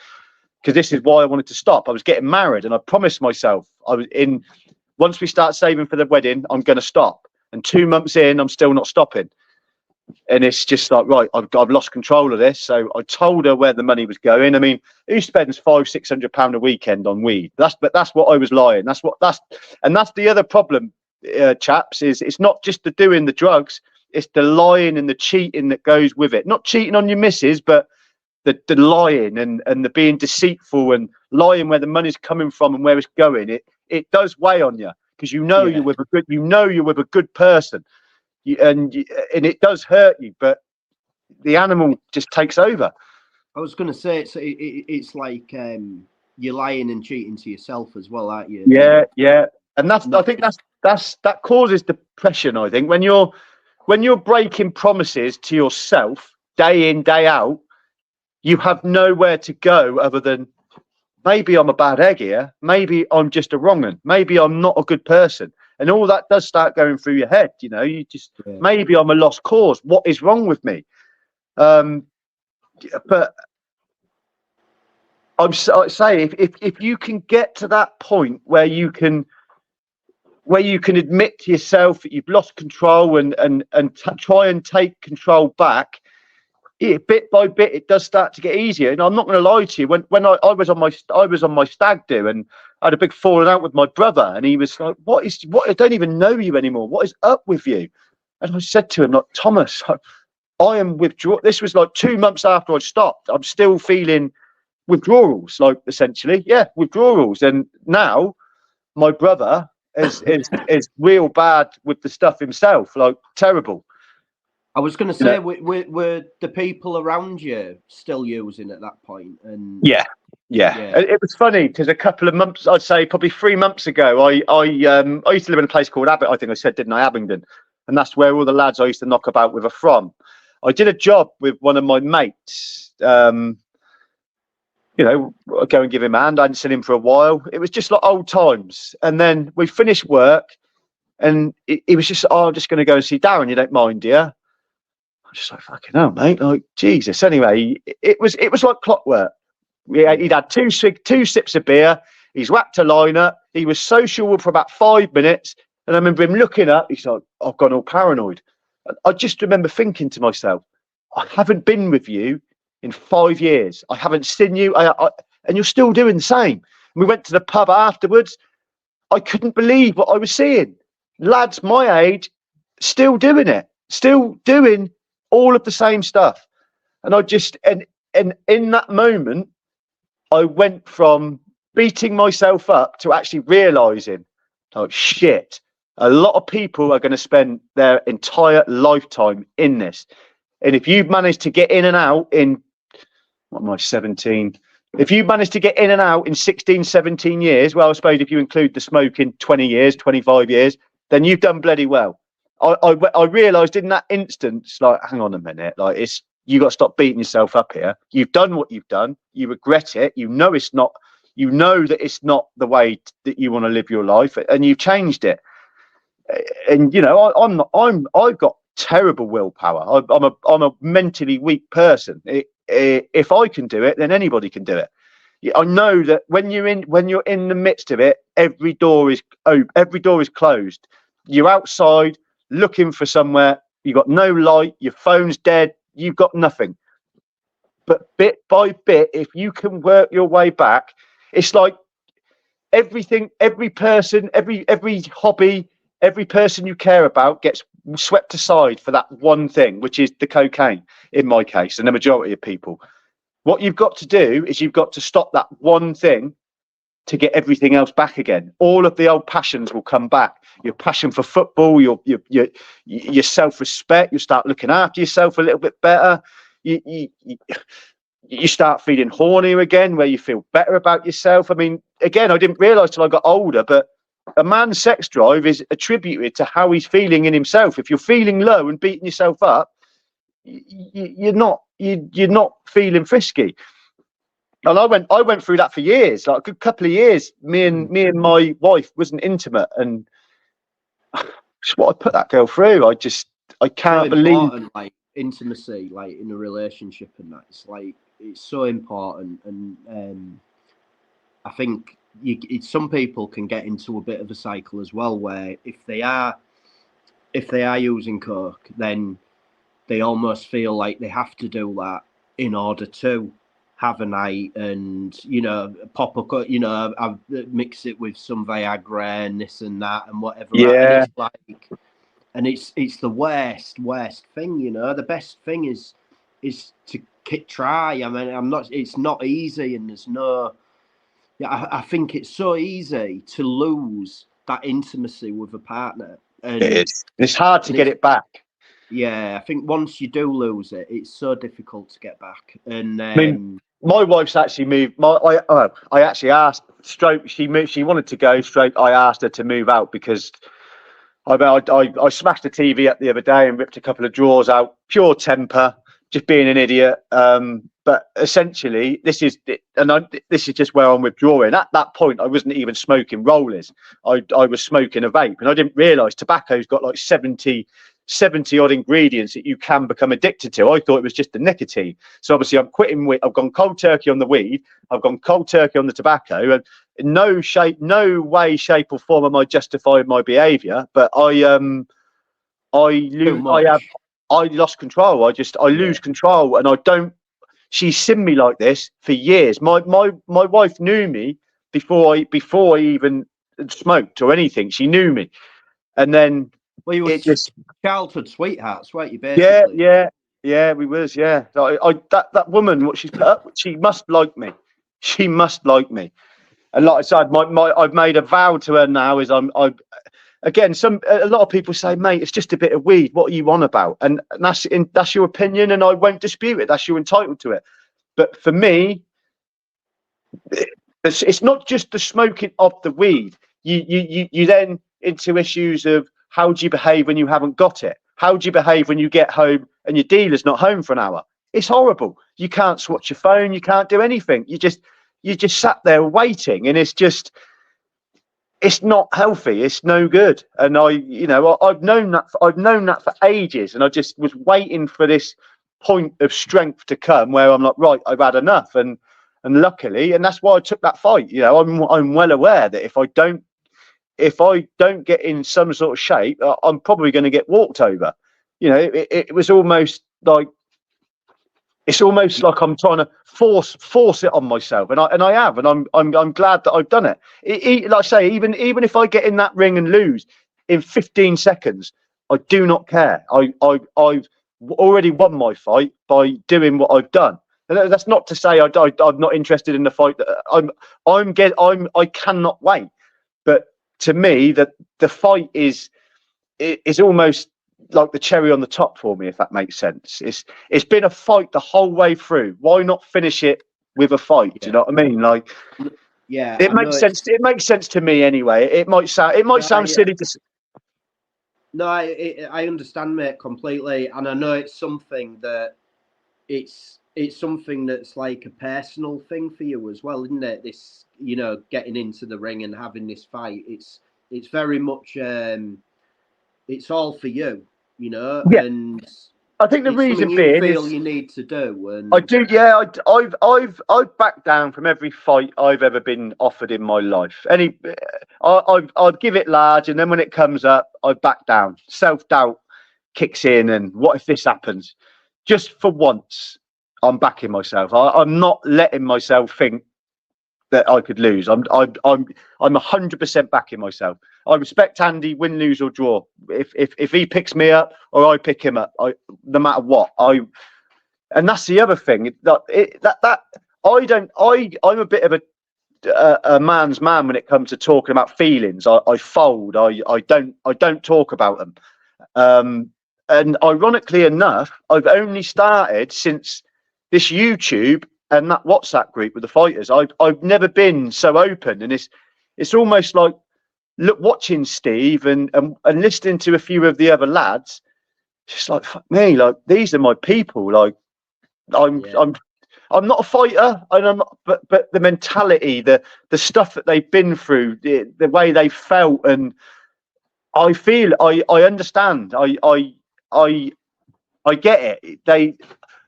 Because this is why I wanted to stop. I was getting married, and I promised myself once we start saving for the wedding, I'm going to stop. And 2 months in, I'm still not stopping. And it's just like, right, I've lost control of this. So I told her where the money was going. I mean, who spends £500-600 a weekend on weed? That's what I was lying. That's the other problem, chaps. Is it's not just the doing the drugs, it's the lying and the cheating that goes with it. Not cheating on your missus, but the lying and the being deceitful and lying where the money's coming from and where it's going. It does weigh on you, because you're with a good person. And it does hurt you, but the animal just takes over. I was going to say, it's like you're lying and cheating to yourself as well, aren't you? Yeah. And I think that causes depression. I think when you're breaking promises to yourself day in, day out, you have nowhere to go other than, maybe I'm a bad egg here, maybe I'm just a wrong one, maybe I'm not a good person. And all that does start going through your head, you just, maybe I'm a lost cause. What is wrong with me? But I'm saying, if you can get to that point where you can admit to yourself that you've lost control and try and take control back, bit by bit, it does start to get easier. And I'm not going to lie to you. When I was on my stag do, and I had a big falling out with my brother, and he was like, "What? I don't even know you anymore. What is up with you?" And I said to him, like, Thomas, I am withdrawal. This was like 2 months after I stopped. I'm still feeling withdrawals, like essentially, withdrawals. And now my brother is real bad with the stuff himself, like terrible. I was going to say, were the people around you still using at that point? And yeah. It was funny because a couple of months, I'd say probably 3 months ago, I used to live in a place called Abbott. I think I said, didn't I, Abingdon? And that's where all the lads I used to knock about with are from. I did a job with one of my mates. You know, I'd go and give him a hand. I hadn't seen him for a while. It was just like old times. And then we finished work, and he was just, I'm just going to go and see Darren. You don't mind, do you? I was just like, fucking hell, mate. Like, Jesus. Anyway, it was like clockwork. He'd had two sips of beer. He's whacked a liner. He was social for about 5 minutes. And I remember him looking up. He's like, I've gone all paranoid. I just remember thinking to myself, I haven't been with you in 5 years. I haven't seen you. And you're still doing the same. And we went to the pub afterwards. I couldn't believe what I was seeing. Lads my age still doing it, still doing all of the same stuff. And I just, and in that moment, I went from beating myself up to actually realizing, oh shit, a lot of people are going to spend their entire lifetime in this. And if you've managed to get in and out in, what am I, 17? If you managed to get in and out in 16, 17 years, well, I suppose if you include the smoking 20 years, 25 years, then you've done bloody well. I realised in that instance, like, hang on a minute, like you got to stop beating yourself up here. You've done what you've done. You regret it. You know it's not. You know that it's not the way that you want to live your life, and you've changed it. And you know, I've got terrible willpower. I'm a mentally weak person. If I can do it, then anybody can do it. I know that when you're in the midst of it, every door is open, every door is closed. You're outside looking for somewhere. You've got no light. Your phone's dead. You've got nothing. But bit by bit, if you can work your way back, it's like everything, every person, every hobby, every person you care about gets swept aside for that one thing, which is the cocaine, in my case, and the majority of people. What you've got to do is you've got to stop that one thing to get everything else back again. All of the old passions will come back. Your passion for football, your self-respect. You start looking after yourself a little bit better. You start feeling hornier again, where you feel better about yourself. I mean, again, I didn't realise till I got older, but a man's sex drive is attributed to how he's feeling in himself. If you're feeling low and beating yourself up, you're not feeling frisky. And I went through that for years, like a good couple of years. Me and my wife wasn't intimate, and just what I put that girl through. I can't believe, like intimacy, like in a relationship, and that it's so important. And I think some people can get into a bit of a cycle as well, where if they are using coke, then they almost feel like they have to do that in order to have a night, and pop a, I've mix it with some Viagra and this and that and whatever. Yeah. And it's the worst thing. The best thing is to try. I mean, it's not easy, and there's no. Yeah, I think it's so easy to lose that intimacy with a partner. And it is. It's hard to get it back. Yeah, I think once you do lose it, it's so difficult to get back. And I mean, my wife's actually moved. I actually asked straight. She wanted to go straight. I asked her to move out because I smashed the TV up the other day and ripped a couple of drawers out. Pure temper, just being an idiot. But essentially, this is just where I'm withdrawing. At that point, I wasn't even smoking rollers. I was smoking a vape, and I didn't realise tobacco's got like 70 odd ingredients that you can become addicted to. I thought it was just the nicotine. So obviously I'm quitting. I've gone cold turkey on the weed. I've gone cold turkey on the tobacco, and in no way, shape or form am I justifying my behaviour. But I lost control. I lose control, and I don't. She's seen me like this for years. My wife knew me before I even smoked or anything. She knew me, and then Well, you were it just childhood sweethearts, weren't you? Basically. Yeah, we was, yeah. That woman, what she's put up, she must like me. She must like me. And like I said, I've made a vow to her now. Is I again, a lot of people say, mate, it's just a bit of weed. What are you on about? And that's your opinion, and I won't dispute it. That's you're entitled to it. But for me, it's not just the smoking of the weed. You then into issues of how do you behave when you haven't got it? How do you behave when you get home and your dealer's not home for an hour? It's horrible. You can't swatch your phone. You can't do anything. You just sat there waiting, and it's not healthy. It's no good. And I've known that for ages, and I just was waiting for this point of strength to come where I'm like, right, I've had enough. And luckily, and that's why I took that fight. I'm well aware that if I don't get in some sort of shape, I'm probably going to get walked over. It was almost like, it's almost like I'm trying to force it on myself, and I have, and I'm glad that I've done it. Like I say, even if I get in that ring and lose in 15 seconds, I do not care. I've already won my fight by doing what I've done. And that's not to say I'm not interested in the fight. I cannot wait. But to me, the fight is almost like the cherry on the top for me, if that makes sense. It's been a fight the whole way through. Why not finish it with a fight? Do you know what I mean? Like, yeah, it makes sense. It makes sense to me anyway. It might sound silly to. No, I understand, mate, completely, and I know it's something that it's something that's like a personal thing for you as well, isn't it? This, getting into the ring and having this fight. It's very much it's all for you, Yeah. and I think the reason being you feel you need to do. And I do, yeah. I've backed down from every fight I've ever been offered in my life. I'd give it large, and then when it comes up, I back down. Self-doubt kicks in, and what if this happens? Just for once, I'm backing myself. I'm not letting myself think that I could lose. I'm 100% backing myself. I respect Andy, win, lose or draw. If he picks me up or I pick him up, no matter what. And that's the other thing I'm a bit of a man's man when it comes to talking about feelings. I fold. I don't talk about them. And ironically enough, I've only started since this YouTube and that WhatsApp group with the fighters. I've never been so open, and it's almost like watching Steve and listening to a few of the other lads. Just like, fuck me, like these are my people. Like I'm not a fighter, and but the mentality, the stuff that they've been through, the way they felt, and I feel I understand. I get it.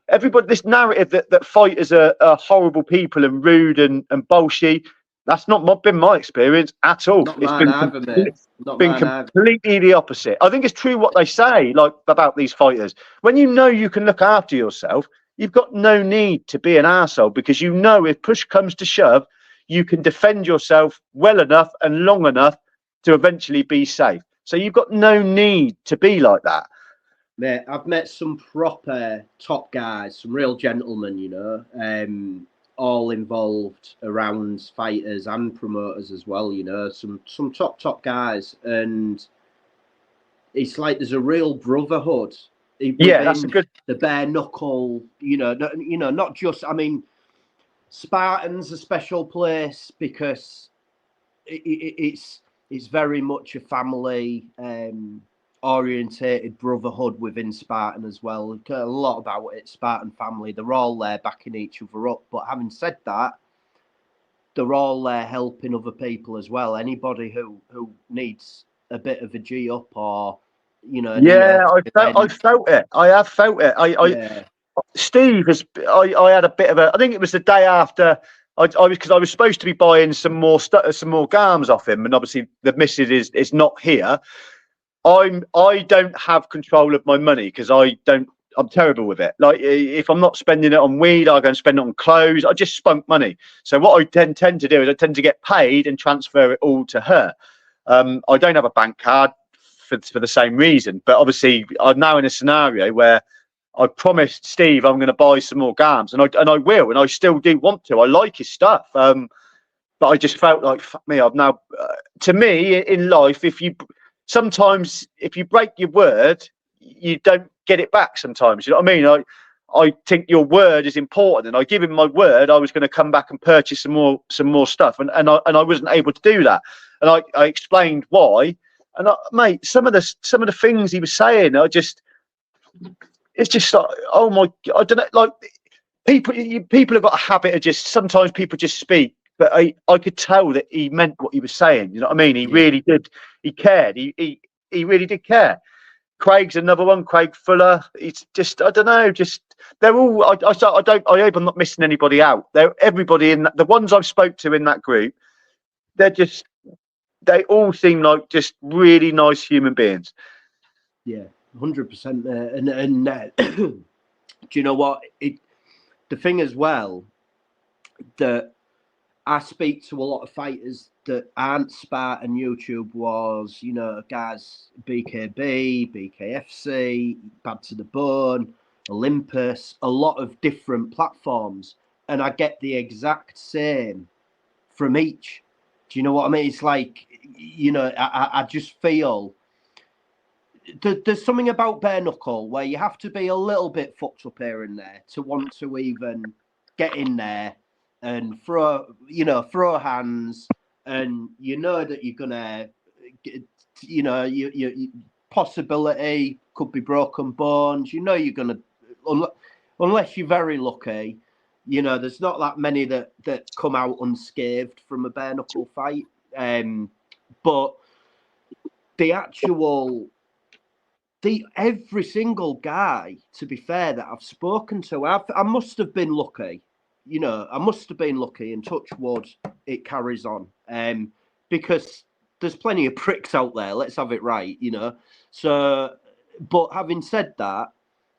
Everybody, this narrative that fighters are horrible people and rude and bullshit, that's not been my experience at all. It's been completely the opposite. I think it's true what they say, like about these fighters. When you can look after yourself, you've got no need to be an arsehole, because if push comes to shove, you can defend yourself well enough and long enough to eventually be safe. So you've got no need to be like that. Mate, I've met some proper top guys, some real gentlemen, all involved around fighters and promoters as well, some top guys, and it's like there's a real brotherhood. Yeah, that's a good. The bare knuckle, not just. I mean, Spartan's a special place because it's very much a family orientated brotherhood within Spartan as well. A lot about it, Spartan family. They're all there backing each other up. But having said that, they're all there helping other people as well. Anybody who needs a bit of a G up or yeah, I felt it. I have felt it. Steve has. I had a bit of a. I think it was the day after. Because I was supposed to be buying some more garms off him, and obviously the missus is not here. I don't have control of my money because I'm terrible with it. Like, if I'm not spending it on weed, I go and spend it on clothes. I just spunk money. So what I tend to do is I tend to get paid and transfer it all to her. I don't have a bank card. for the same reason. But obviously, I'm now in a scenario where I promised Steve I'm going to buy some more games, and I will, and I still do want to. I like his stuff, but I just felt like, fuck me, I've now. To me, in life, sometimes if you break your word, you don't get it back. Sometimes, you know what I mean. I think your word is important, and I give him my word. I was going to come back and purchase some more stuff, and I wasn't able to do that. And I explained why. And mate, some of the things he was saying, it's just like, oh my, I don't know, like people have got a habit of sometimes people just speak, but I could tell that he meant what he was saying. You know what I mean? He really did. He cared. He really did care. Craig's another one. Craig Fuller. It's just, I don't know. Just they're all. I hope I'm not missing anybody out. They're everybody in the ones I've spoke to in that group. They all seem like just really nice human beings. Yeah, 100%. And do you know what? The thing as well that I speak to a lot of fighters that aren't Spartan YouTube Warz, you know, guys, BKB, BKFC, Bad to the Bone, Olympus, a lot of different platforms. And I get the exact same from each. Do you know what I mean? It's like, you know, I just feel there's something about bare knuckle where you have to be a little bit fucked up here and there to want to even get in there and throw hands, and you know that you're gonna get, you know, you possibility could be broken bones. You know you're gonna, unless you're very lucky. You know, there's not that many that come out unscathed from a bare knuckle fight. But every single guy, to be fair, that I've spoken to, I must have been lucky. You know, I must have been lucky, and touch wood, it carries on. Because there's plenty of pricks out there. Let's have it right, you know. So, but having said that,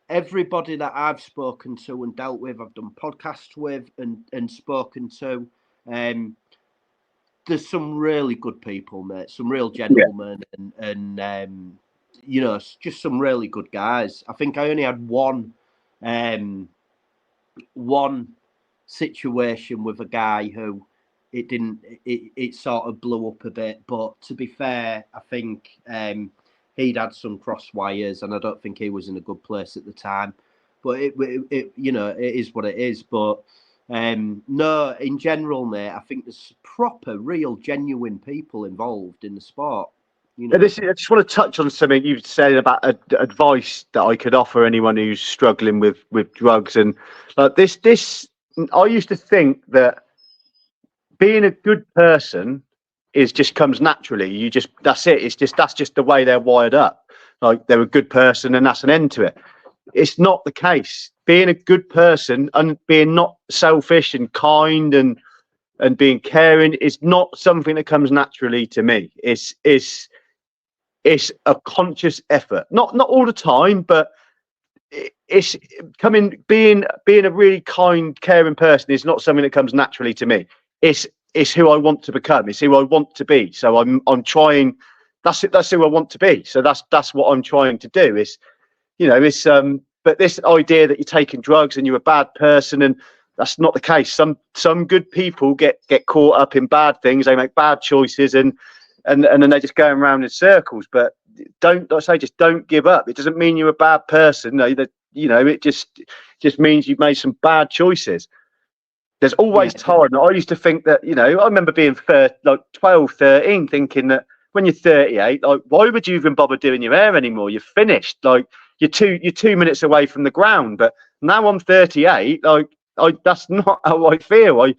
everybody that I've spoken to and dealt with, I've done podcasts with and spoken to, there's some really good people, mate. Some real gentlemen, and you know, just some really good guys. I think I only had one situation with a guy who it sort of blew up a bit. But to be fair, I think he'd had some cross wires, and I don't think he was in a good place at the time. But it you know, it is what it is. But no, in general, mate, I think there's proper, real, genuine people involved in the sport. You know? I just want to touch on something you've said about advice that I could offer anyone who's struggling with drugs, and like this. I used to think that being a good person just comes naturally. That's it. That's just the way they're wired up. Like they're a good person, and that's an end to it. It's not the case. Being a good person and being not selfish and kind and being caring is not something that comes naturally to me. It's a conscious effort. Not all the time, but it's being a really kind, caring person is not something that comes naturally to me. It's who I want to become. It's who I want to be. So I'm trying. That's it. That's who I want to be. So that's what I'm trying to do. But this idea that you're taking drugs and you're a bad person, and that's not the case. Some good people get caught up in bad things. They make bad choices, and then they're just going around in circles. But just don't give up. It doesn't mean you're a bad person. It just means you've made some bad choices. There's always time. I used to think that, I remember being 12, 13, thinking that when you're 38, like, why would you even bother doing your hair anymore? You're finished. Like, you're 2 minutes away from the ground. But now I'm 38. Like, that's not how I feel. I've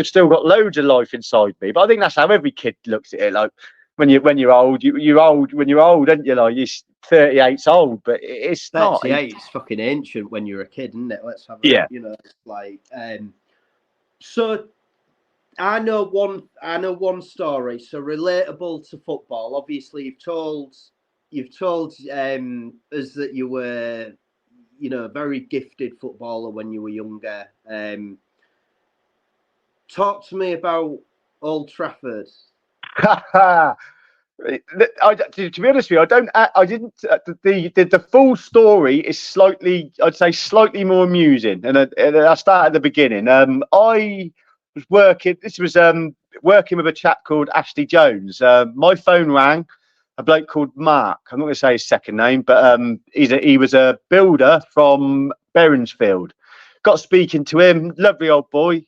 still got loads of life inside me. But I think that's how every kid looks at it. Like, when you're old, you're old when you're old, aren't you? Like, you're 38's old, but it's 38 not. 38 is fucking ancient when you're a kid, isn't it? Let's have it. It's like so I know one story, so relatable to football. Obviously, you've told us that you were, a very gifted footballer when you were younger. Talk to me about Old Trafford. To be honest with you, I didn't. The full story is slightly, I'd say, slightly more amusing. And I start at the beginning. I was working. This was working with a chap called Ashley Jones. My phone rang. A bloke called Mark. I'm not going to say his second name, but he was a builder from Berensfield. Got speaking to him. Lovely old boy.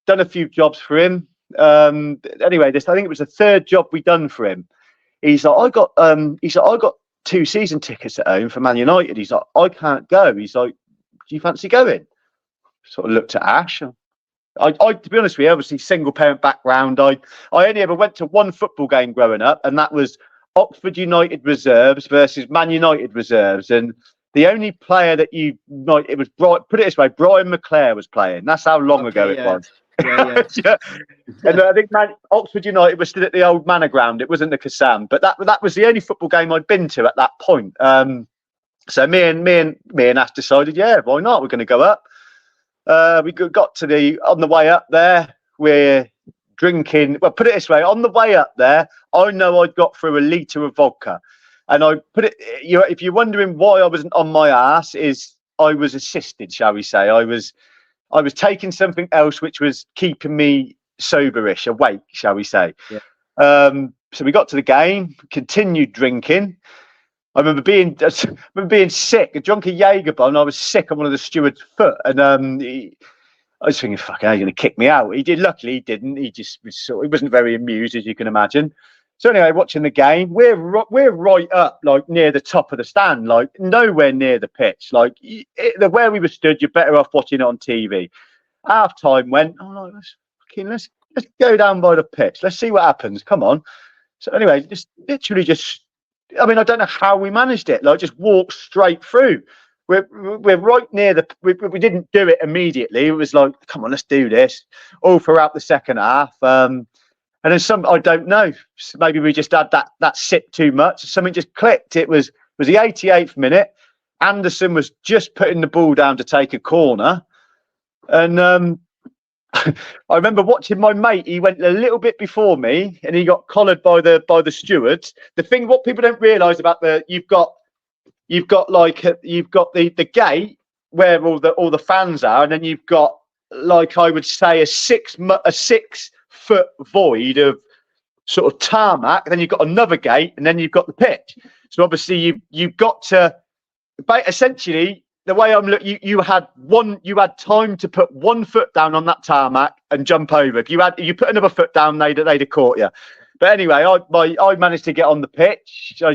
Done a few jobs for him. Anyway, I think it was the third job we done for him. He's like, I got 2 season tickets at home for Man United. He's like, I can't go. He's like, do you fancy going? Sort of looked at Ash. I to be honest with you, obviously single parent background. I only ever went to one football game growing up, and that was Oxford United reserves versus Man United reserves. And the only player that it was put it this way, Brian McClare was playing. That's how long ago it was. Yeah. And I think Oxford United was still at the old Manor Ground. It wasn't the Kassam, but that was the only football game I'd been to at that point. So me and Ash decided, yeah, why not? We're going to go up. We got to on the way up there. We're drinking. Well, put it this way: on the way up there, I know I'd got through a litre of vodka, and I put it. If you're wondering why I wasn't on my ass, is I was assisted, shall we say? I was taking something else which was keeping me soberish, awake, shall we say. Yeah. So we got to the game, continued drinking. I remember being sick. I drunk a Jagerbomb. I was sick on one of the steward's foot. And I was thinking, fuck, how are you going to kick me out? He did. Luckily, he didn't. He just he wasn't very amused, as you can imagine. So anyway, watching the game, we're right up, like near the top of the stand, like nowhere near the pitch. Like where we were stood, you're better off watching it on TV. Half time went, oh, let's go down by the pitch. Let's see what happens. Come on. So anyway, I mean, I don't know how we managed it. Like, just walk straight through. We're right near we didn't do it immediately. It was like, come on, let's do this. All throughout the second half. And then I don't know, maybe we just had that sip too much. Something just clicked. It was the 88th minute. Anderson was just putting the ball down to take a corner. And I remember watching my mate. He went a little bit before me and he got collared by the stewards. What people don't realise about you've got the gate where all the fans are, and then you've got, like, I would say, a 6-foot void of sort of tarmac, then you've got another gate, and then you've got the pitch. So obviously you've got to, but essentially the way I'm looking, you had time to put 1 foot down on that tarmac and jump over. If you put another foot down, they'd have caught you. But anyway, I managed to get on the pitch. I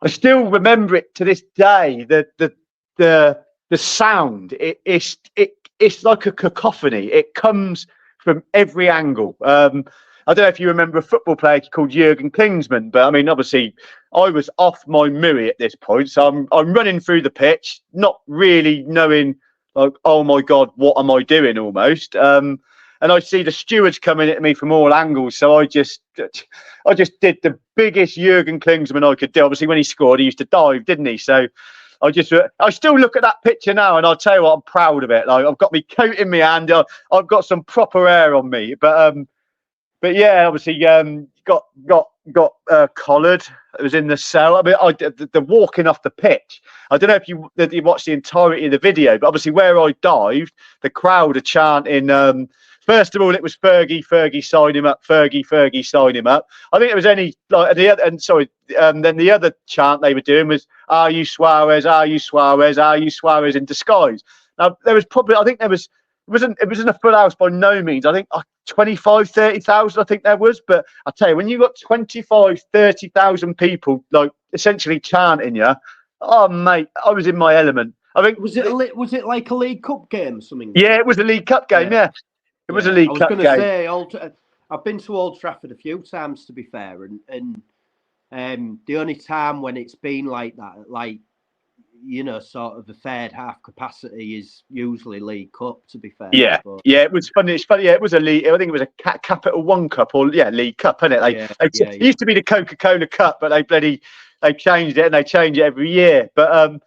still remember it to this day. The sound, it's like a cacophony. It comes from every angle. I don't know if you remember a football player called Jurgen Klinsmann, but I mean, obviously, I was off my Murray at this point, so I'm running through the pitch, not really knowing, like, oh my God, what am I doing? Almost, and I see the stewards coming at me from all angles, so I just did the biggest Jurgen Klinsmann I could do. Obviously, when he scored, he used to dive, didn't he? So I still look at that picture now, and I'll tell you what, I'm proud of it. Like, I've got my coat in my hand, I've got some proper air on me, but yeah, obviously, got collared. It was in the cell. I mean, the walking off the pitch. I don't know if you watched the entirety of the video, but obviously where I dived, the crowd are chanting. First of all, it was Fergie, sign him up. Fergie, sign him up. I think it was only like then the other chant they were doing was, "Are you Suarez? Are you Suarez? Are you Suarez?" in disguise. Now there was probably, I think there was. It wasn't a full house by no means. I think 25, 30,000, I think there was. But I tell you, when you got 25, 30,000 people, like, essentially chanting you, oh mate, I was in my element. I think was it like a League Cup game or something? Yeah, it was a League Cup game. Yeah, it was a League Cup game. I was going to say, I've been to Old Trafford a few times, to be fair, and the only time when it's been like that, like, you know, sort of the third half capacity is usually League Cup, to be fair. Yeah, it was funny. It's funny. Yeah, it was a League. I think it was a Capital One Cup, or League Cup, isn't it? It used to be the Coca-Cola Cup, but they changed it, and they change it every year. But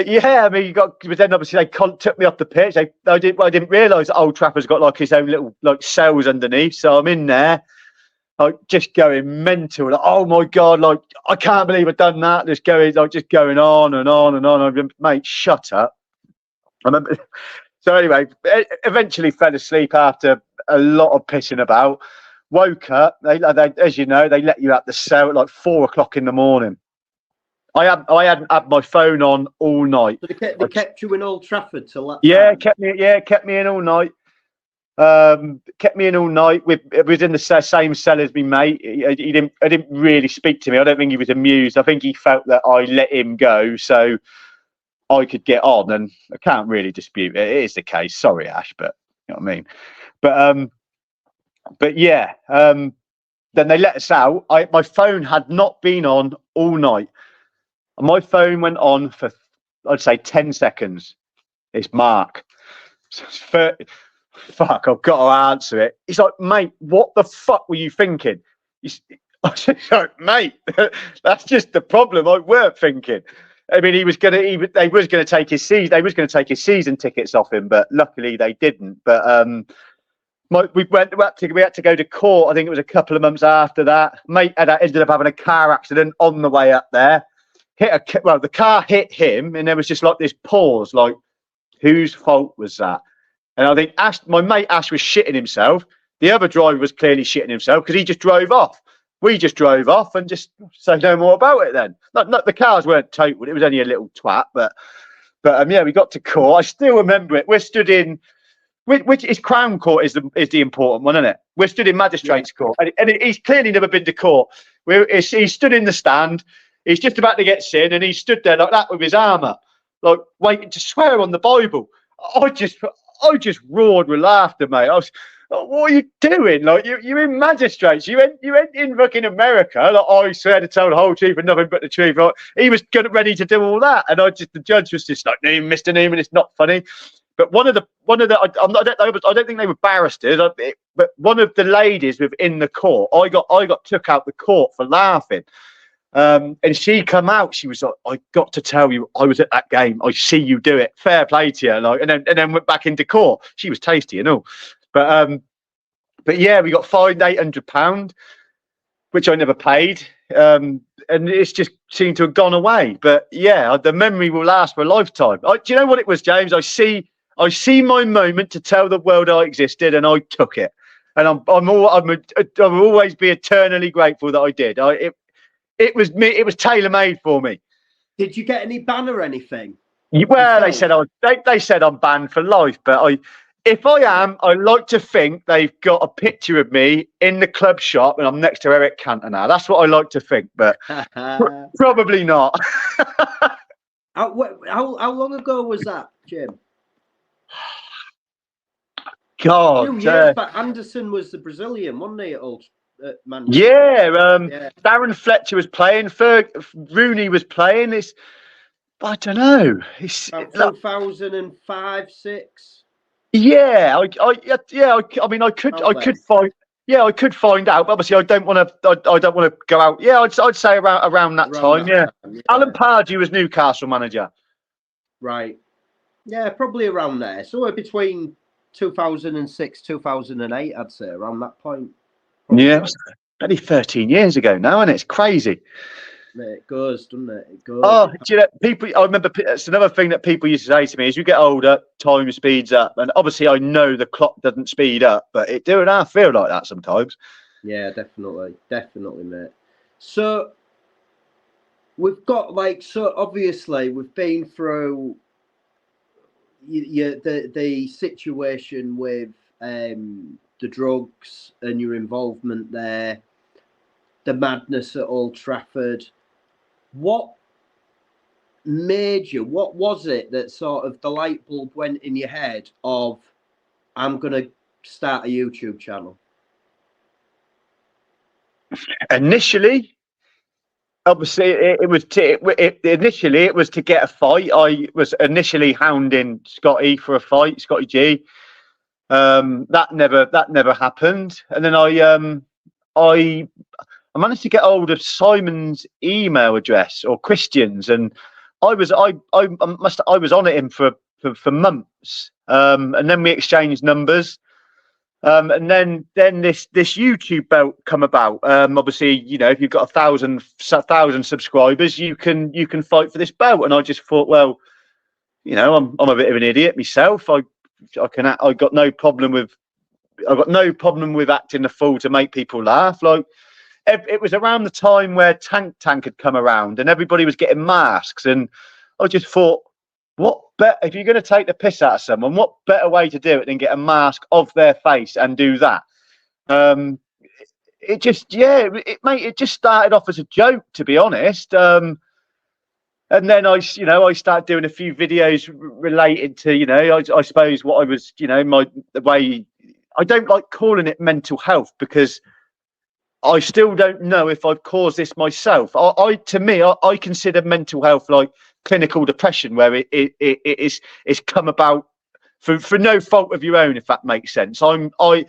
yeah, I mean, but then obviously they took me off the pitch. I didn't realise that Old Trafford's got like his own little like cells underneath. So I'm in there. like just going mental. Like, oh my God, like I can't believe I've done that. Just going on and on and on. I'm, mate, shut up. I remember. So anyway, eventually fell asleep after a lot of pissing about. Woke up. They as you know, they let you out the cell at like 4 o'clock in the morning. I hadn't had my phone on all night. So they kept you in Old Trafford till that time? Kept me in all night. Kept me in all night. It was in the same cell as me mate. He didn't really speak to me. I don't think he was amused. I think he felt that I let him go so I could get on, and I can't really dispute it. It is the case. Sorry, Ash, but you know what I mean. But yeah. Then they let us out. My phone had not been on all night. My phone went on for, I'd say, 10 seconds. It's Mark. Fuck, I've got to answer it. He's like, mate, what the fuck were you thinking? I said, mate, that's just the problem. I weren't thinking. I mean, they was going to take his season tickets off him, but luckily they didn't. But we had to go to court. I think it was a couple of months after that. Mate ended up having a car accident on the way up there. The car hit him, and there was just like this pause, like, whose fault was that? And I think my mate Ash was shitting himself. The other driver was clearly shitting himself because he just drove off. We just drove off and just say no more about it then. Not the cars weren't totaled. It was only a little twat, but yeah, we got to court. I still remember it. We're stood in, which is Crown Court is the important one, isn't it? We're stood in Magistrates Court, and he's clearly never been to court. He stood in the stand. He's just about to get sin, and he stood there like that with his arm up, like waiting to swear on the Bible. I just roared with laughter, mate. I was, what are you doing? Like you're in magistrates. You went in fucking America. Like, I swear to tell the whole truth and nothing but the truth. Like, he was ready to do all that, and the judge was just like, Mr. Newman, it's not funny. But I don't think they were barristers, but one of the ladies within the court, I got took out the court for laughing. And she come out. She was like, "I got to tell you, I was at that game. I see you do it. Fair play to you." Like, and then went back into court. She was tasty and all, but yeah, we got fined £800, which I never paid. And it's just seemed to have gone away. But yeah, the memory will last for a lifetime. Do you know what it was, James? I see my moment to tell the world I existed, and I took it. And I'll always be eternally grateful that I did. It was me. It was tailor-made for me. Did you get any ban or anything? Well, they said I'm banned for life. But if I am, I like to think they've got a picture of me in the club shop, and I'm next to Eric Cantona. That's what I like to think, but probably not. How long ago was that, Jim? God, 2 years back. Anderson was the Brazilian, wasn't he? At Manchester? Yeah, Darren Fletcher was playing. Rooney was playing. I don't know. It's about 2005, 6. Yeah, I mean, I could find out. But obviously, I don't want to go out. Yeah, I'd say around that time. Yeah. Alan Pardew was Newcastle manager. Right. Yeah, probably around there. Somewhere between 2006, 2008, I'd say, around that point. Probably. Yeah, it's only 13 years ago now, and it's crazy. It goes, doesn't it? It goes. Oh, do you know, people? I remember it's another thing that people used to say to me: as you get older, time speeds up, and obviously, I know the clock doesn't speed up, but it do, and I feel like that sometimes. Yeah, definitely, mate. So we've got obviously we've been through the situation with the drugs and your involvement there, the madness at Old Trafford. What made you? What was it that sort of the light bulb went in your head of, I'm going to start a YouTube channel? Initially, obviously, it was to get a fight. I was initially hounding Scotty for a fight, Scotty G. That never happened, and then I managed to get hold of Simon's email address, or Christian's, and I was on him for months, and then we exchanged numbers. And then this YouTube belt come about. Obviously, you know, if you've got 1,000 subscribers, you can fight for this belt. And I just thought, well, you know, I'm a bit of an idiot myself. I got no problem with acting a fool to make people laugh. Like, it was around the time where Tank had come around and everybody was getting masks, and I just thought, what better, if you're going to take the piss out of someone, what better way to do it than get a mask of their face and do that? It just started off as a joke, to be honest. And then I started doing a few videos related to, you know, I suppose what I was, you know, the way. I don't like calling it mental health because I still don't know if I've caused this myself. I consider mental health like clinical depression, where it's come about for no fault of your own, if that makes sense. I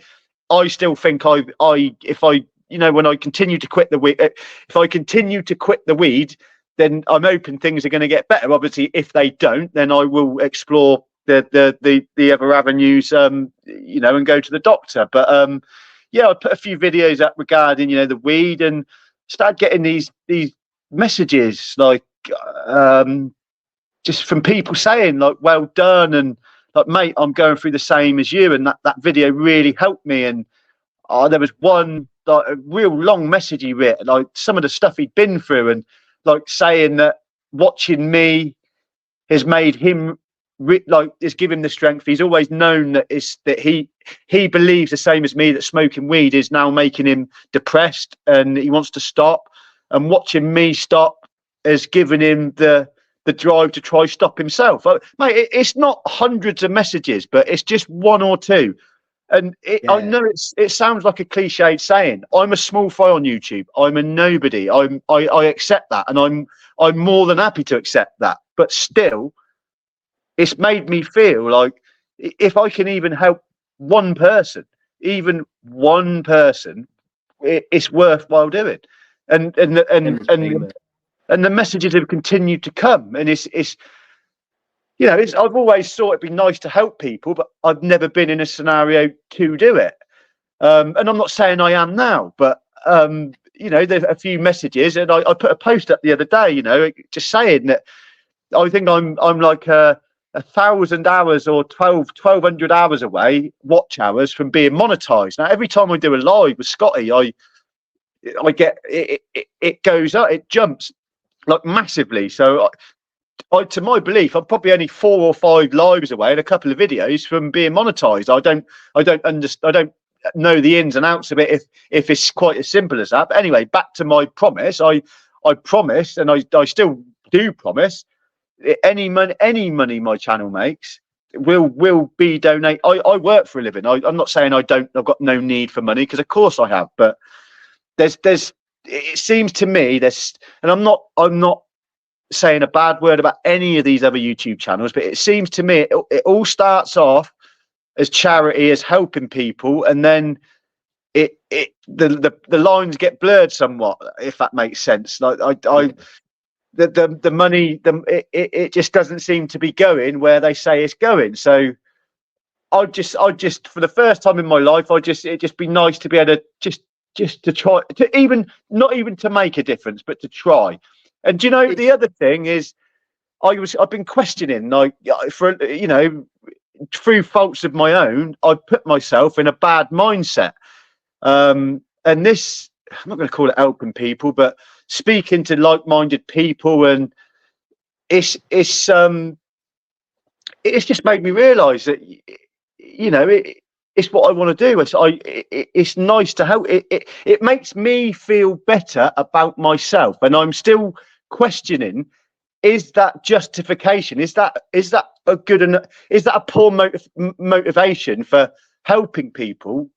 still think if I when I continue to quit the weed, then I'm hoping things are going to get better. Obviously, if they don't, then I will explore the other avenues, and go to the doctor. But yeah, I put a few videos up regarding, the weed, and started getting these messages like just from people saying like, well done, and like, mate, I'm going through the same as you, and that video really helped me. And there was one like a real long message he wrote, like some of the stuff he'd been through, and like saying that watching me has made him it's given him the strength. He's always known that he believes the same as me, that smoking weed is now making him depressed and he wants to stop, and watching me stop has given him the drive to try stop himself. Mate, it's not hundreds of messages, but it's just one or two. And I know it sounds like a cliched saying. I'm a small fry on YouTube. I'm a nobody. I accept that, and I'm more than happy to accept that. But still, it's made me feel like if I can even help one person, it's worthwhile doing. And the messages have continued to come, and it's I've always thought it'd be nice to help people, but I've never been in a scenario to do it. And I'm not saying I am now, but there's a few messages, and I put a post up the other day, just saying that I think I'm like 1,000 hours or 1,200 hours away, watch hours, from being monetized. Now, every time I do a live with Scotty, I get it goes up, it jumps like massively. So to my belief, I'm probably only 4 or 5 lives away and a couple of videos from being monetized. I don't know the ins and outs of it if it's quite as simple as that. But anyway, back to my promise. I promised, and I still do promise, any money my channel makes will be donated. I work for a living. I'm not saying I've got no need for money, because of course I have, but it seems to me and I'm not saying a bad word about any of these other YouTube channels, but it seems to me it all starts off as charity, as helping people, and then the lines get blurred somewhat, if that makes sense. Like the money, it just doesn't seem to be going where they say it's going. So I just for the first time in my life, it'd just be nice to be able to just to try to, even not even to make a difference, but to try. And the other thing is, I've been questioning, like, for through faults of my own, I put myself in a bad mindset. And this, I'm not going to call it helping people, but speaking to like-minded people, and it's just made me realise that it's what I want to do. It's nice to help. It makes me feel better about myself, and I'm still questioning: is that justification? Is that a good enough? Is that a poor motivation for helping people?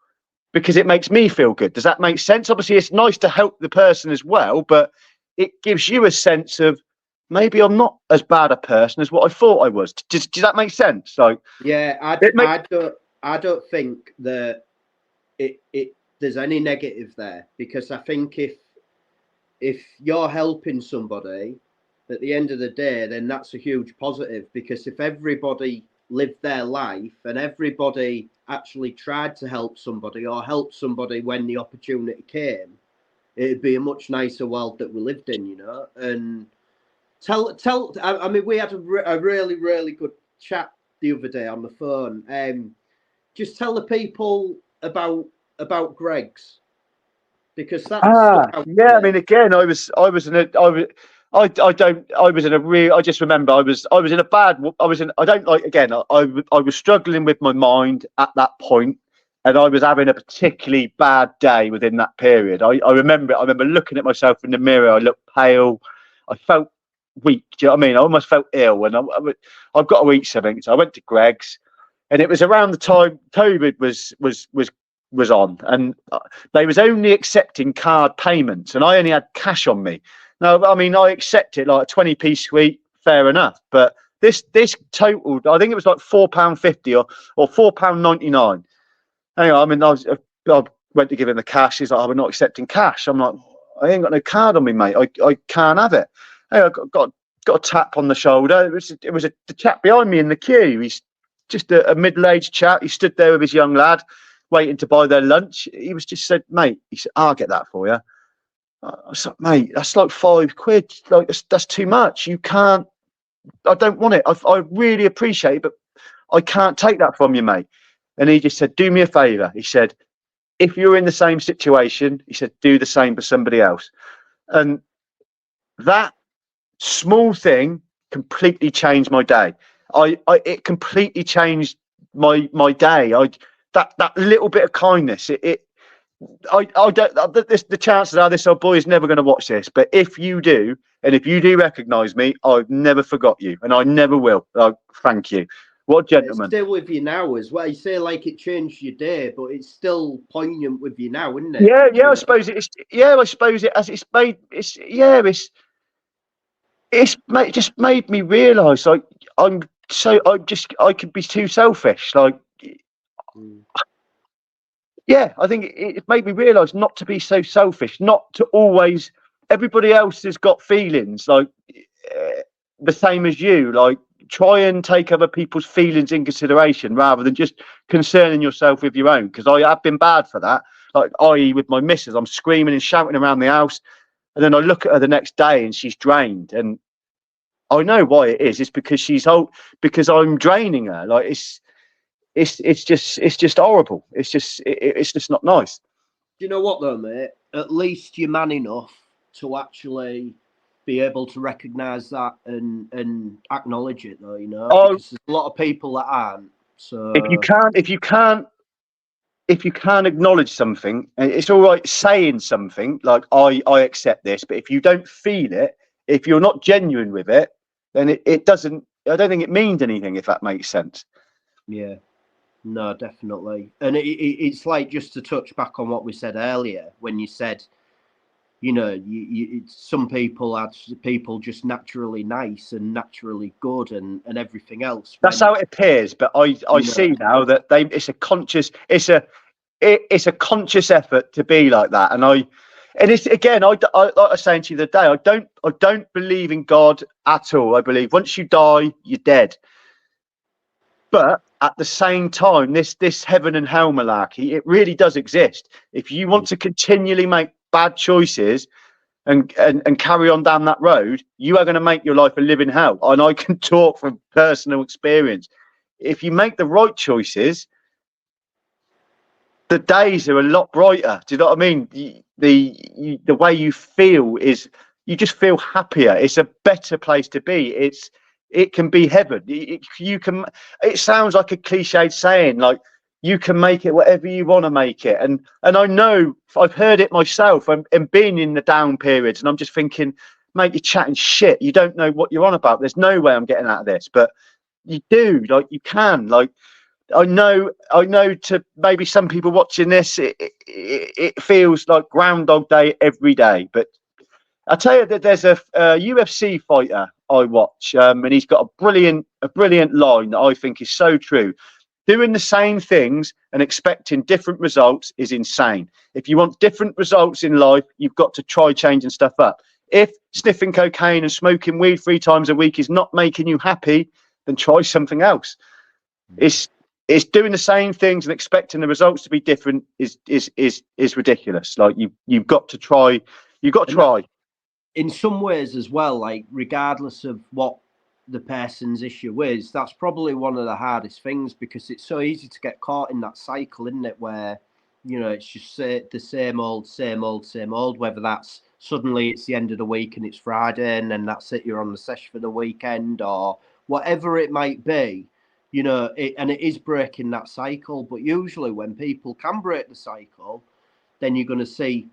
Because it makes me feel good. Does that make sense? Obviously, it's nice to help the person as well, but it gives you a sense of maybe I'm not as bad a person as what I thought I was. Does that make sense? Like, yeah, I don't think that there's any negative there, because I think if you're helping somebody at the end of the day, then that's a huge positive, because if everybody lived their life and everybody actually tried to help somebody or help somebody when the opportunity came, it'd be a much nicer world that we lived in, you know. And I mean, we had a really, really good chat the other day on the phone. Just tell the people about Greg's, because that's stuck out yeah. to I mean, again, I was in a, I just remember I was in a bad, I don't like, again, I was struggling with my mind at that point, and I was having a particularly bad day within that period. I remember looking at myself in the mirror. I looked pale. I felt weak. Do you know what I mean? I almost felt ill, and I've got to eat something. So I went to Greg's, and it was around the time COVID was on, and they was only accepting card payments, and I only had cash on me. Now, I mean, I accepted like a 20p sweet, fair enough, but this totaled, I think it was like £4.50 or £4.99. Anyway, I mean, I went to give him the cash. He's like, "Oh, we're not accepting cash." I'm like, "I ain't got no card on me, mate. I can't have it." Anyway, I got a tap on the shoulder. It was the chap behind me in the queue. He's just a middle-aged chap. He stood there with his young lad, waiting to buy their lunch. He was just said, "Mate," he said, "I'll get that for you." I was like, "Mate, that's like £5. Like that's too much. You can't. I don't want it. I really appreciate it, but I can't take that from you, mate." And he just said, "Do me a favour." He said, "If you're in the same situation," he said, "do the same for somebody else." And that small thing completely changed my day. It completely changed my day. That little bit of kindness. I don't. The chances are this old boy is never going to watch this, but if you do, and if you do recognise me, I've never forgot you, and I never will. Thank you. What a gentleman. It's still with you now as well. You say like it changed your day, but it's still poignant with you now, isn't it? Yeah, yeah. I suppose it's. Yeah, I suppose it as it's made. It's yeah. Just made me realise like I could be too selfish. Like, yeah, I think it made me realise not to be so selfish, not to always. Everybody else has got feelings like the same as you. Like, try and take other people's feelings in consideration rather than just concerning yourself with your own. Because I have been bad for that. Like, i.e., with my missus, I'm screaming and shouting around the house, and then I look at her the next day and she's drained, and I know why it is. It's because because I'm draining her. Like, it's just horrible. It's just not nice. Do you know what though, mate? At least you're man enough to actually be able to recognise that and acknowledge it, though. You know, because there's a lot of people that aren't. So if you can't acknowledge something, it's all right saying something like I accept this, but if you don't feel it, if you're not genuine with it, then it doesn't. I don't think it means anything, if that makes sense. Yeah. No, definitely. And it's like, just to touch back on what we said earlier, when you said, you know, some people are people just naturally nice and naturally good and everything else. That's how it appears. But I see now that it's a conscious effort to be like that. And it's again, like I was saying to you the other day, I don't believe in God at all. I believe once you die, you're dead. But at the same time, this heaven and hell malarkey, it really does exist. If you want to continually make bad choices and carry on down that road, you are going to make your life a living hell. And I can talk from personal experience. If you make the right choices, the days are a lot brighter. Do you know what I mean? The way you feel is, you just feel happier. It's a better place to be. It can be heaven. It sounds like a cliched saying, like you can make it whatever you want to make it. And I know I've heard it myself and been in the down periods, and I'm just thinking, mate, you're chatting shit. You don't know what you're on about. There's no way I'm getting out of this, but you do. Like, you can. Like, I know to maybe some people watching this, it feels like Groundhog Day every day. But I tell you that there's a UFC fighter I watch, and he's got a brilliant line that I think is so true. Doing the same things and expecting different results is insane. If you want different results in life, you've got to try changing stuff up. If sniffing cocaine and smoking weed 3 times a week is not making you happy, then try something else. it's doing the same things and expecting the results to be different is ridiculous. Like you've got to try. You've got to try. In some ways as well, like regardless of what the person's issue is, that's probably one of the hardest things, because it's so easy to get caught in that cycle, isn't it? Where, you know, it's just the same old, whether that's suddenly it's the end of the week and it's Friday and then that's it, you're on the session for the weekend, or whatever it might be, you know, and it is breaking that cycle. But usually when people can break the cycle, then you're going to see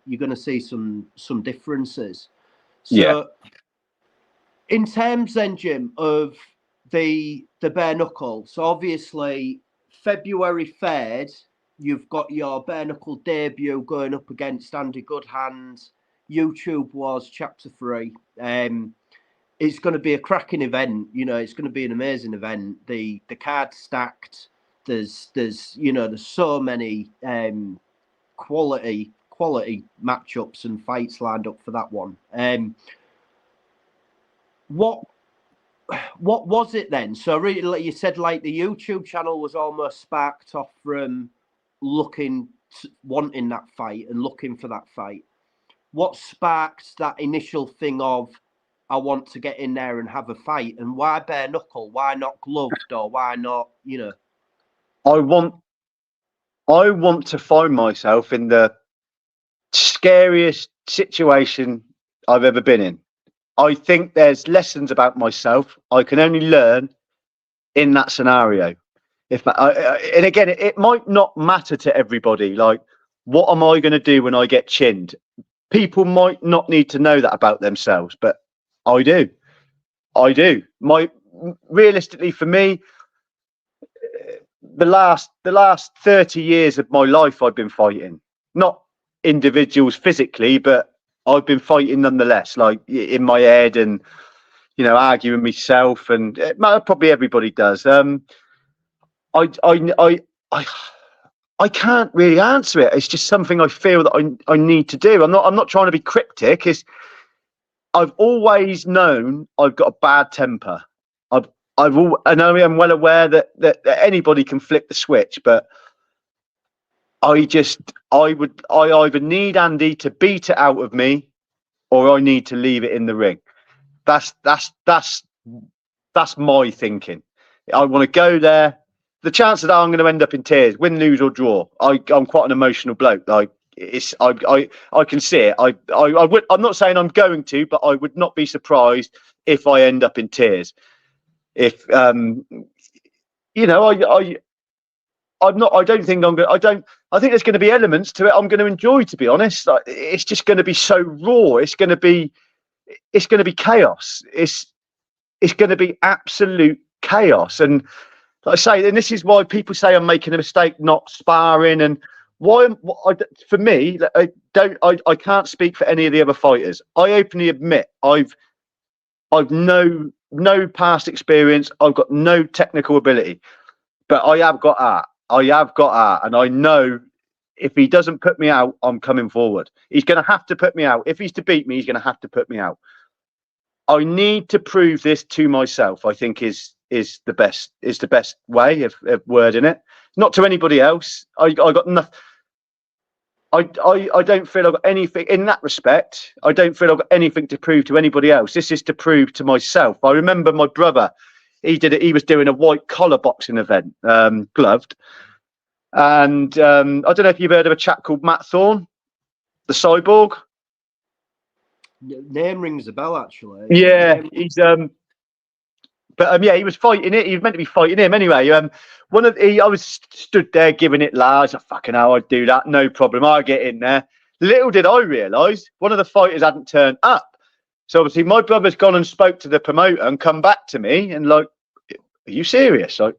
some differences. So in terms then, Jim, of the bare knuckle, so obviously February 3rd, you've got your bare knuckle debut going up against Andy Goodhand, YouTube Warz Chapter 3. It's going to be a cracking event. You know, it's going to be an amazing event. The card's stacked. There's so many quality matchups and fights lined up for that one. What was it then? So really, like you said, like the YouTube channel was almost sparked off from wanting that fight and looking for that fight. What sparked that initial thing of, I want to get in there and have a fight? And why bare knuckle? Why not gloved? Or why not, you know? I want to find myself in the scariest situation I've ever been in. I think there's lessons about myself I can only learn in that scenario. And again, it might not matter to everybody. Like, what am I going to do when I get chinned? People might not need to know that about themselves, but I do. Realistically, for me, the last 30 years of my life, I've been fighting, not individuals physically, but I've been fighting nonetheless, like in my head, and, you know, arguing myself, and probably everybody does. I can't really answer it. It's just something I feel that I need to do. I'm not trying to be cryptic. I've always known I've got a bad temper. I am well aware that anybody can flick the switch, but I either need Andy to beat it out of me, or I need to leave it in the ring. That's my thinking. I want to go there. The chances are I'm going to end up in tears, win, lose or draw. I'm quite an emotional bloke. Like, I can see it. I'm not saying I'm going to, but I would not be surprised if I end up in tears. If you know, I'm not. I don't think I'm going. I think there's going to be elements to it I'm going to enjoy. To be honest, like, it's just going to be so raw. It's going to be chaos. It's going to be absolute chaos. And like I say, and this is why people say I'm making a mistake not sparring. And for me, I can't speak for any of the other fighters. I openly admit I've no past experience. I've got no technical ability, but I have got art. And I know if he doesn't put me out, I'm coming forward. He's going to have to put me out. If he's to beat me, he's going to have to put me out. I need to prove this to myself, I think is the best way of wording it. Not to anybody else. I got nothing. I don't feel I've got anything in that respect. I don't feel I've got anything to prove to anybody else. This is to prove to myself. I remember my brother, he was doing a white collar boxing event, gloved. And I don't know if you've heard of a chap called Matt Thorne, the cyborg. Name rings a bell, actually. Yeah, he's he was fighting it. He was meant to be fighting him anyway. I was stood there giving it large. Fucking hell, I'd do that, no problem. I'll get in there. Little did I realise one of the fighters hadn't turned up. So obviously my brother's gone and spoke to the promoter and come back to me and like, are you serious? Like,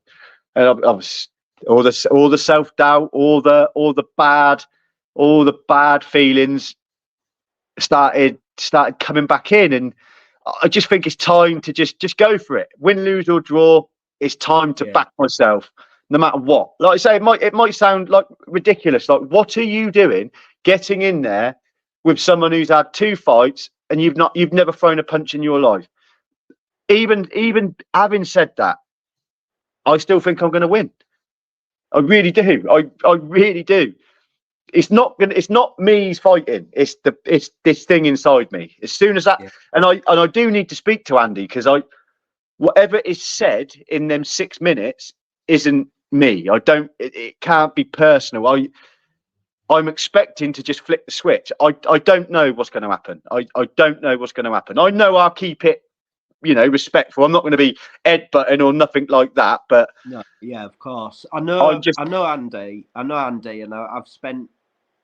and I was all the self doubt, all the bad feelings started coming back in, and I just think it's time to just go for it. Win, lose or draw. It's time to back myself, no matter what. Like I say, it might sound like ridiculous. Like, what are you doing, getting in there with someone who's had 2 fights and you've never thrown a punch in your life? Even having said that, I still think I'm going to win. I really do. I really do. It's not me he's fighting. It's this thing inside me. As soon as that, Yeah. and I do need to speak to Andy, because whatever is said in them 6 minutes isn't me. It can't be personal. I'm expecting to just flick the switch. I don't know what's going to happen. I don't know what's going to happen. I know I'll keep it, respectful. I'm not going to be headbutting or nothing like that. But no, yeah, of course. I know Andy, and I've spent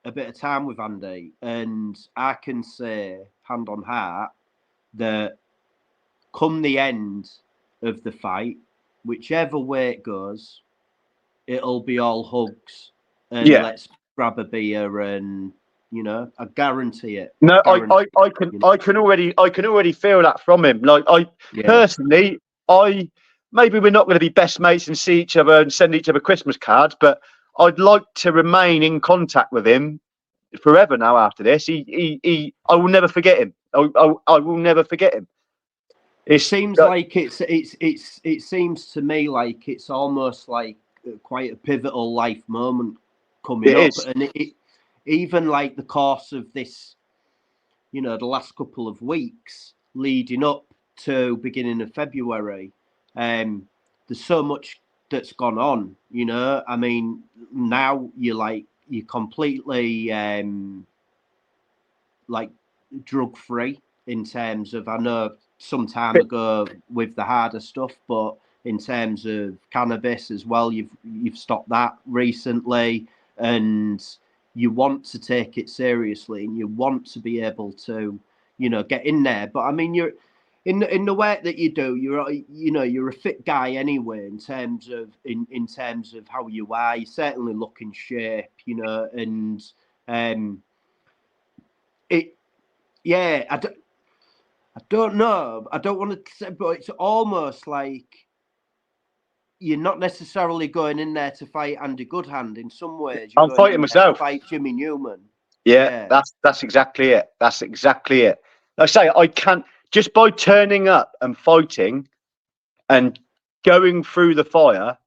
a bit of time with Andy, and I can say, hand on heart, that come the end of the fight, whichever way it goes, it'll be all hugs and let's grab a beer, and I guarantee it. No, I can already feel that from him. Like personally, maybe we're not going to be best mates and see each other and send each other Christmas cards, but I'd like to remain in contact with him forever now after this. I will never forget him. I will never forget him. It seems like it seems to me like it's almost like quite a pivotal life moment coming up, and it even like the course of this, the last couple of weeks leading up to beginning of February, there's so much that's gone on. I mean, now you're completely like drug free in terms of, I know some time ago with the harder stuff, but in terms of cannabis as well, you've stopped that recently, and you want to take it seriously, and you want to be able to, get in there. But I mean, you're in the work that you do, you're a fit guy anyway, in terms of how you are. You certainly look in shape, and I don't know. I don't want to say, but it's almost like you're not necessarily going in there to fight Andy Goodhand. In some ways, I'm fighting myself. To fight Jimmy Newman. Yeah, that's exactly it. That's exactly it. Like I say, I can't, just by turning up and fighting and going through the fire,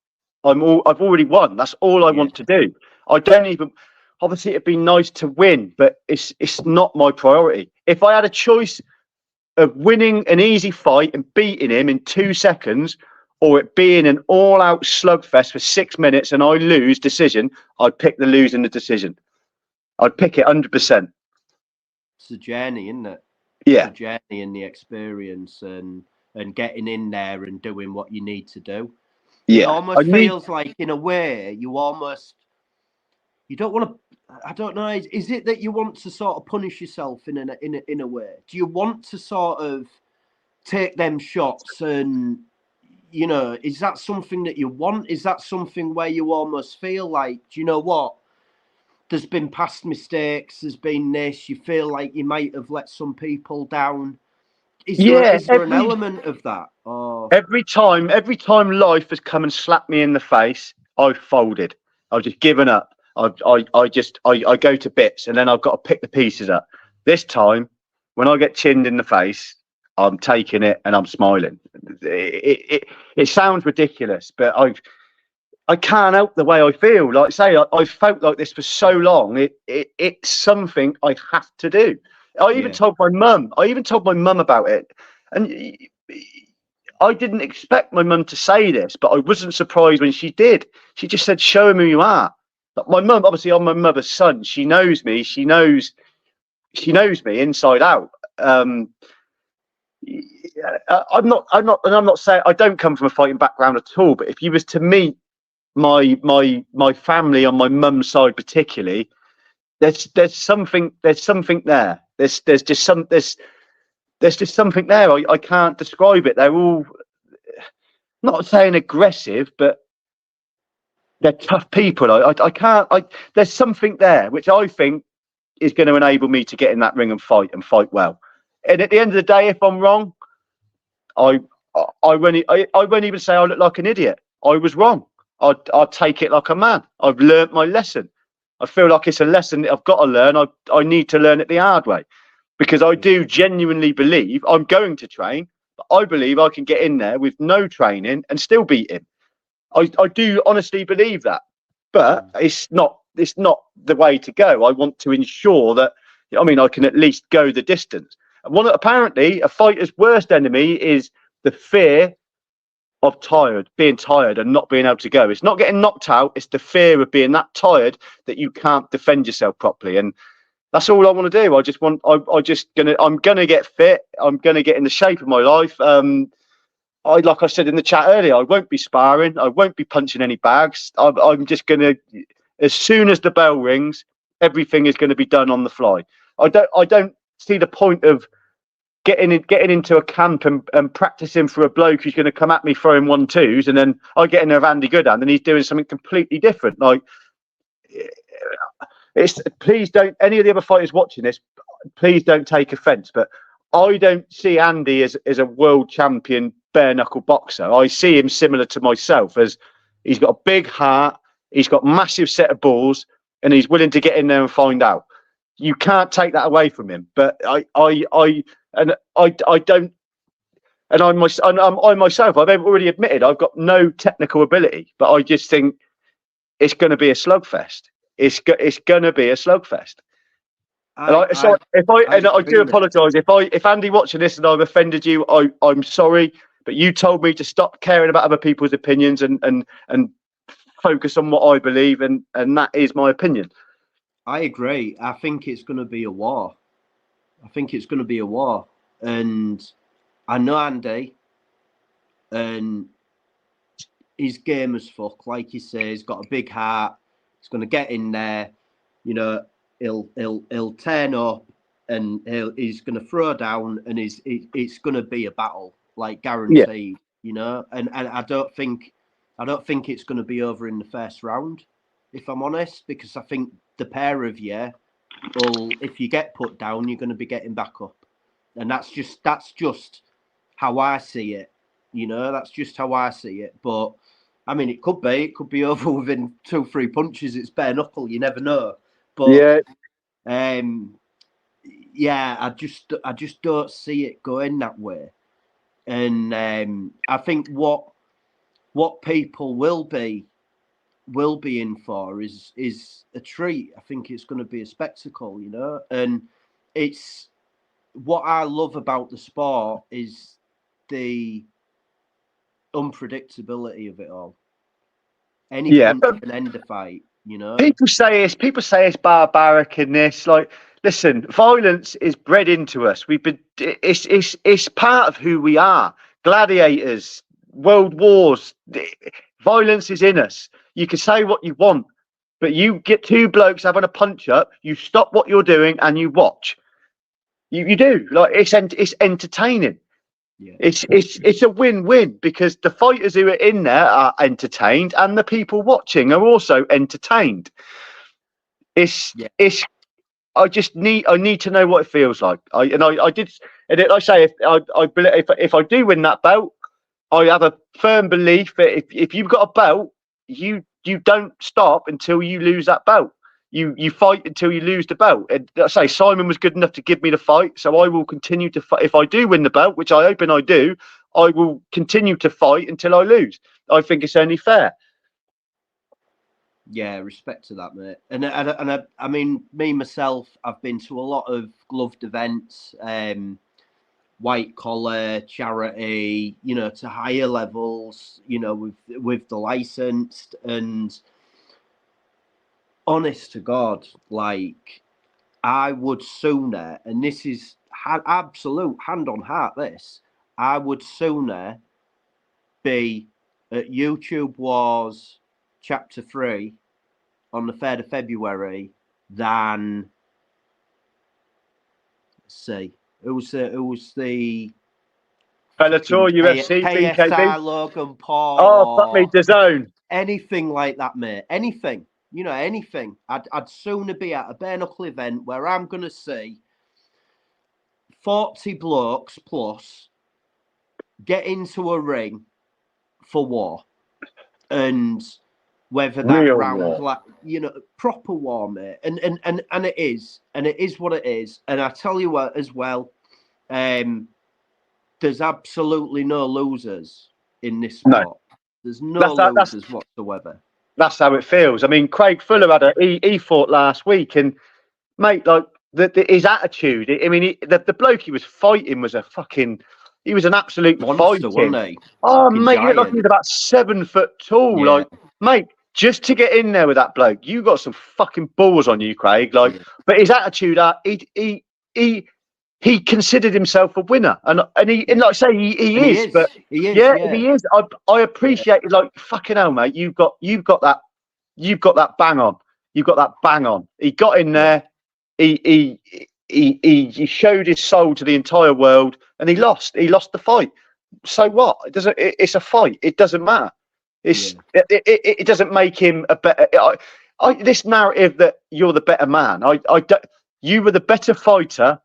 I've already won. That's all I want to do. I don't even. Obviously, it'd be nice to win, but it's not my priority. If I had a choice of winning an easy fight and beating him in 2 seconds, or it being an all-out slugfest for 6 minutes and I lose decision, I'd pick the losing the decision. I'd pick it 100%. It's a journey, isn't it? Yeah. It's a journey and the experience and getting in there and doing what you need to do. Yeah. It almost feels like, in a way, you don't want to. I don't know. Is it that you want to sort of punish yourself in a way? Do you want to sort of take them shots, and is that something that you want? Is that something where you almost feel like, do you know what? There's been past mistakes. There's been this. You feel like you might have let some people down. Is there an element of that? Or... Every time life has come and slapped me in the face, I've folded. I've just given up. I go to bits, and then I've got to pick the pieces up. This time, when I get chinned in the face, I'm taking it and I'm smiling. It sounds ridiculous, but I can't help the way I feel. Like I say, I've felt like this for so long. It's something I have to do. I even told my mum about it, and I didn't expect my mum to say this, but I wasn't surprised when she did. She just said, "Show him who you are." But my mum, obviously, I'm my mother's son. She knows me. She knows me inside out. I'm not saying I don't come from a fighting background at all. But if you was to meet my family on my mum's side, particularly, there's something there. There's just something there. I can't describe it. They're all, not saying aggressive, but they're tough people. I can't. There's something there which I think is going to enable me to get in that ring and fight well. And at the end of the day, if I'm wrong, I won't even say I look like an idiot. I was wrong. I'll take it like a man. I've learnt my lesson. I feel like it's a lesson that I've got to learn. I need to learn it the hard way, because I do genuinely believe I'm going to train, but I believe I can get in there with no training and still beat him. I do honestly believe that. but it's not the way to go. I want to ensure that, I mean, I can at least go the distance. And apparently a fighter's worst enemy is the fear of being tired and not being able to go. It's not getting knocked out, it's the fear of being that tired that you can't defend yourself properly. And that's all I want to do. I'm gonna get fit. I'm gonna get in the shape of my life. Like I said in the chat earlier, I won't be sparring. I won't be punching any bags. I'm just gonna, as soon as the bell rings, everything is going to be done on the fly. I don't see the point of getting into a camp and practicing for a bloke who's going to come at me throwing 1-2s, and then I get in there with Andy Goodhand and he's doing something completely different. Like, please don't, any of the other fighters watching this, please don't take offence, but I don't see Andy as a world champion bare knuckle boxer. I see him similar to myself, as he's got a big heart, he's got a massive set of balls, and he's willing to get in there and find out. You can't take that away from him. But I don't, and I myself, I've already admitted I've got no technical ability, but I just think it's going to be a slugfest. It's going to be a slugfest. I do apologise if Andy watching this and I've offended you. I'm sorry, but you told me to stop caring about other people's opinions and focus on what I believe, and that is my opinion. I agree. I think it's going to be a war. And I know Andy, and he's game as fuck. Like you say, he's got a big heart. He's going to get in there. You know, he'll turn up, and he's going to throw down, and it's going to be a battle, like guaranteed. Yeah. You know, and I don't think it's going to be over in the first round, if I'm honest, because I think the pair of you will, if you get put down, you're going to be getting back up, and that's just how I see it. You know, that's just how I see it. But I mean, it could be over within 2-3 punches. It's bare knuckle. You never know. But yeah, I just don't see it going that way. And I think what people will be in for is a treat. I think it's going to be a spectacle, you know. And it's what I love about the sport is the unpredictability of it all. Anything can end a fight, you know. People say it's barbaric in this. Like, listen, violence is bred into us. It's part of who we are. Gladiators, world wars, violence is in us. You can say what you want, but you get two blokes having a punch up, you stop what you're doing and you watch. You do. Like, it's entertaining. Yeah. It's a win-win, because the fighters who are in there are entertained and the people watching are also entertained. I need to know what it feels like. If I do win that belt, I have a firm belief that if you've got a belt, you don't stop until you lose that belt. You fight until you lose the belt. And I say Simon was good enough to give me the fight, so I will continue to fight. If I do win the belt, which I hope and I do, I will continue to fight until I lose. I think it's only fair. Yeah, respect to that, mate. And I mean, me myself, I've been to a lot of gloved events, white collar, charity, you know, to higher levels, you know, with the licensed. And honest to God, like, I would sooner, and this is absolute hand on heart, I would sooner be at YouTube Warz Chapter 3 on the 3rd of February than, let's see, it was the Bellator, UFC, KSI, BKB, Logan Paul. Oh, fuck me, DAZN. Anything like that, mate. Anything. You know, anything. I'd sooner be at a bare knuckle event where I'm going to see 40 blokes plus get into a ring for war. And whether that Real round, war. like, you know, proper war, mate. And it is. And it is what it is. And I tell you what, as well, there's absolutely no losers in this sport. There's no losers whatsoever. that's how it feels. I mean, Craig Fuller he fought last week, and mate, like his attitude. I mean, the bloke he was fighting was he was an absolute monster, wasn't he? Oh, Fucking mate, he looked like giant. he was about 7 foot tall. Yeah. Like, mate, just to get in there with that bloke, you got some fucking balls on you, Craig. Like, but his attitude, he considered himself a winner, and like I say, he is. But he is. Yeah, he is. I appreciate it. Like, fucking hell, mate, you've got that bang on. You've got that bang on. He got in there. He showed his soul to the entire world, and he lost. He lost the fight. So what? It's a fight. It doesn't matter. It doesn't make him a better. This narrative that you're the better man. You were the better fighter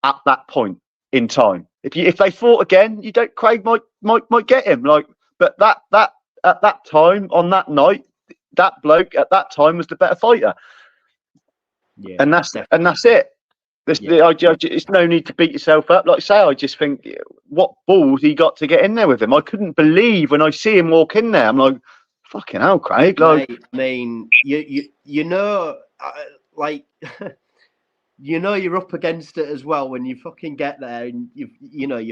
at that point in time. If they fought again, Craig might get him. Like, but that at that time on that night, that bloke at that time was the better fighter. Yeah, and that's it. It's no need to beat yourself up. Like I say, I just think what balls he got to get in there with him. I couldn't believe when I see him walk in there. I'm like, fucking hell, Craig. Like, mate, I mean, you know, like, you know, you're up against it as well when you fucking get there and you're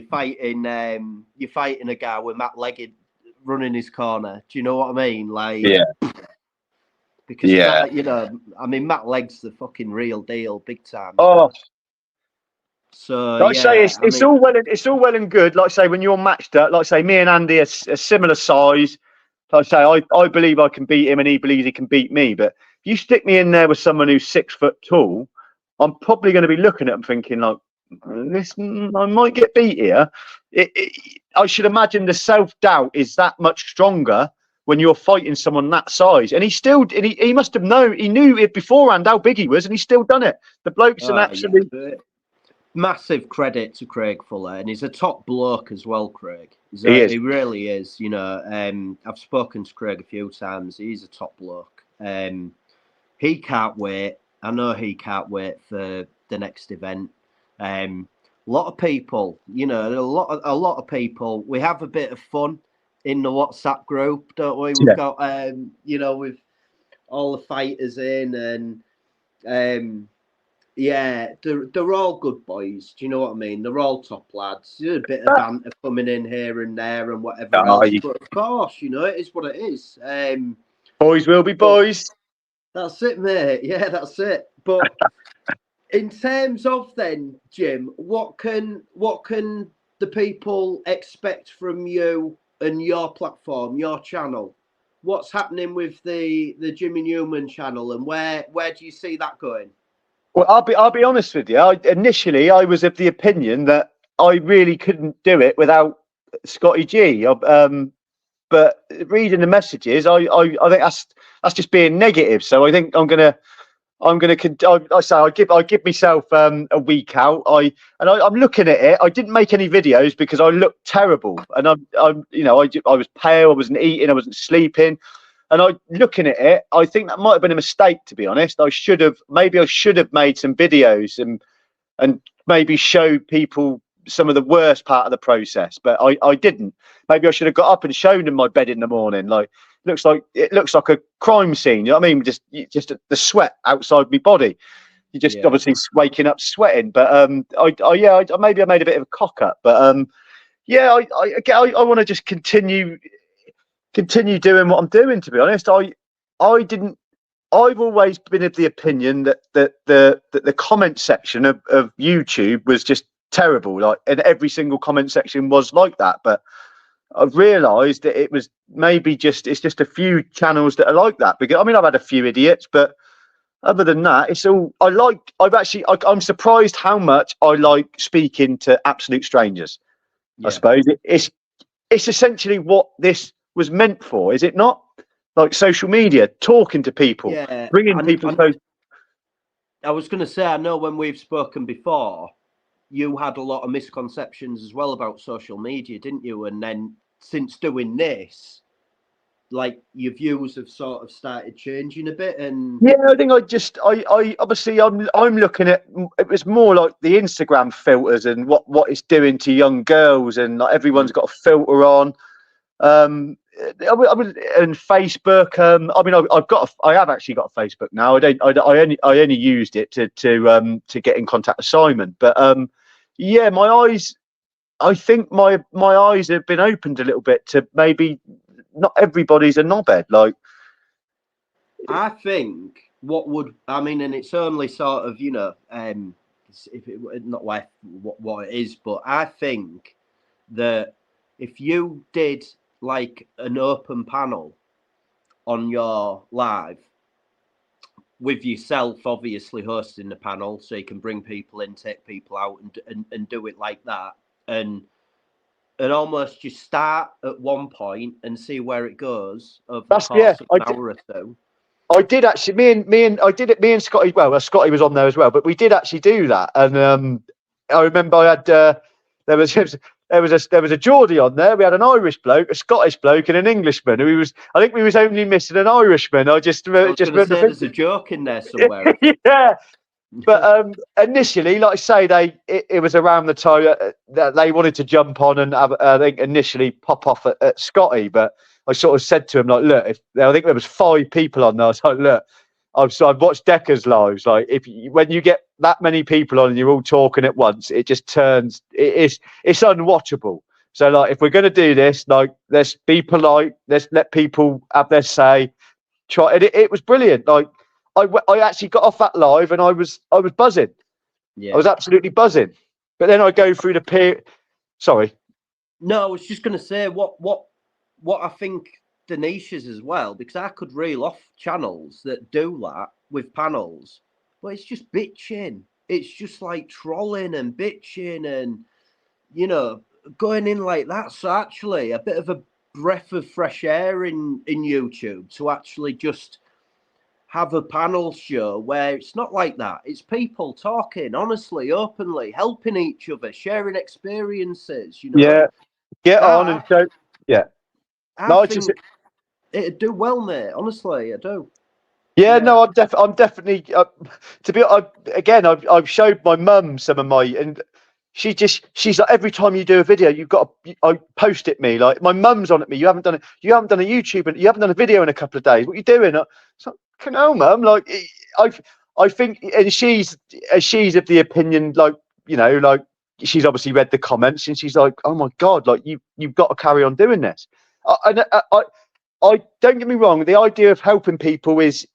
fighting a guy with Matt Leggett running his corner. Do you know what I mean? Like, yeah. Because I mean, Matt Legg's the fucking real deal, big time. Oh, so like I say, it's all well and good. Like I say, when you're matched up, like I say, me and Andy are a similar size. Like I say, I believe I can beat him, and he believes he can beat me. But if you stick me in there with someone who's 6 foot tall, I'm probably going to be looking at him thinking like, I might get beat here. I should imagine the self-doubt is that much stronger when you're fighting someone that size. And he must have known, he knew it beforehand how big he was, and he's still done it. The bloke's an absolute... Massive credit to Craig Fuller, and he's a top bloke as well, Craig. He really is. You know, I've spoken to Craig a few times. He's a top bloke. He can't wait. I know he can't wait for the next event. A lot of people, you know, a lot of people, we have a bit of fun in the WhatsApp group, don't we? We've got, you know, with all the fighters in, and they're all good boys. Do you know what I mean? They're all top lads. There's a bit of banter coming in here and there and whatever else. But of course, you know, it is what it is. Boys will be boys. That's it, mate. Yeah, that's it. But in terms of then, Jim, what can the people expect from you and your platform, your channel? What's happening with the Jimmy Newman channel, and where do you see that going? Well, I'll be honest with you. Initially, I was of the opinion that I really couldn't do it without Scotty G. But reading the messages, I think that's just being negative. So I think I give myself a week out. I'm looking at it. I didn't make any videos because I looked terrible, and I was pale. I wasn't eating. I wasn't sleeping. And looking at it, I think that might have been a mistake, to be honest. I should have made some videos and maybe show people some of the worst part of the process, but I didn't. Maybe I should have got up and shown them my bed in the morning. Like, it looks like a crime scene. You know what I mean? Just the sweat outside my body. You just obviously waking up sweating. But maybe I made a bit of a cock up. But I want to just continue doing what I'm doing. To be honest, I've always been of the opinion that the comment section of YouTube was just terrible. Like, and every single comment section was like that. But I've realised that it was maybe it's just a few channels that are like that. Because I mean, I've had a few idiots, but other than that, it's all I'm surprised how much I like speaking to absolute strangers. I suppose it's essentially what this was meant for, is it not? Like social media, talking to people, bringing people close. I was going to say, I know when we've spoken before, you had a lot of misconceptions as well about social media, didn't you? And then since doing this, like, your views have sort of started changing a bit. And I think I obviously I'm looking at, it was more like the Instagram filters and what it's doing to young girls, and like everyone's got a filter on. and Facebook. I mean, I have actually got a Facebook now. I only used it to get in contact with Simon. But yeah, my eyes. I think my eyes have been opened a little bit to maybe not everybody's a knobhead. Like, I think I mean, and it's only sort of, if it, not what it is, but I think that if you did like an open panel on your live with yourself obviously hosting the panel, so you can bring people in, take people out, and do it like that, and almost just start at one point and see where it goes over the course of an hour or two. I did actually. Me and Scotty. Well, Scotty was on there as well, but we did actually do that. And I remember I had there was a Geordie on there. We had an Irish bloke, a Scottish bloke, and an Englishman. I think we was only missing an Irishman. I just remember there's a joke in there somewhere. Yeah. But initially, like I say, it was around the time that they wanted to jump on and have, I think initially pop off at Scotty. But I sort of said to him, like, look, I think there was 5 people on there. I was like, look, I've watched Decker's lives. Like, when you get that many people on and you're all talking at once, it just turns. It's unwatchable. So, like, if we're going to do this, like, let's be polite. Let's let people have their say. Try. It was brilliant. Like, I actually got off that live and I was buzzing. Yeah. I was absolutely buzzing. But then I go through the period. Sorry. No, I was just going to say what I think the niche is as well, because I could reel off channels that do that with panels, but it's just bitching. It's just like trolling and bitching and, going in like that. So actually a bit of a breath of fresh air in YouTube to actually just have a panel show where it's not like that. It's people talking honestly, openly, helping each other, sharing experiences. Yeah, get on and show. Yeah, I think it'd do well, mate. Honestly, I do. Yeah, no, I'm definitely. To be again, I've showed my mum some of my, and she's like, every time you do a video, I post it me. Like, my mum's on at me. You haven't done a YouTube and you haven't done a video in a couple of days. What are you doing? It's like, mum. Like, I think, and she's of the opinion, like, like, she's obviously read the comments and she's like, oh my God, like, you've got to carry on doing this. I don't get me wrong. The idea of helping people is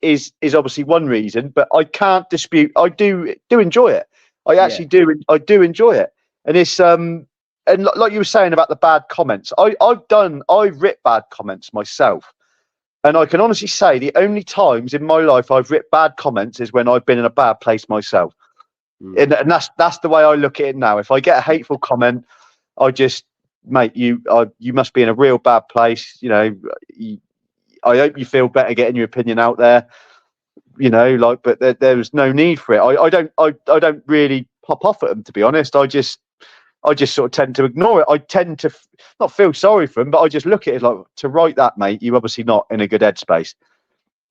obviously one reason, but I can't dispute. I do enjoy it. I actually do. I do enjoy it, and it's and like you were saying about the bad comments. I've written bad comments myself, and I can honestly say the only times in my life I've written bad comments is when I've been in a bad place myself, and that's the way I look at it now. If I get a hateful comment, I just, mate, you must be in a real bad place. I hope you feel better getting your opinion out there. But there was no need for it. I don't really pop off at them, to be honest. I just sort of tend to ignore it. I tend to not feel sorry for them, but I just look at it like, to write that, mate, you're obviously not in a good headspace.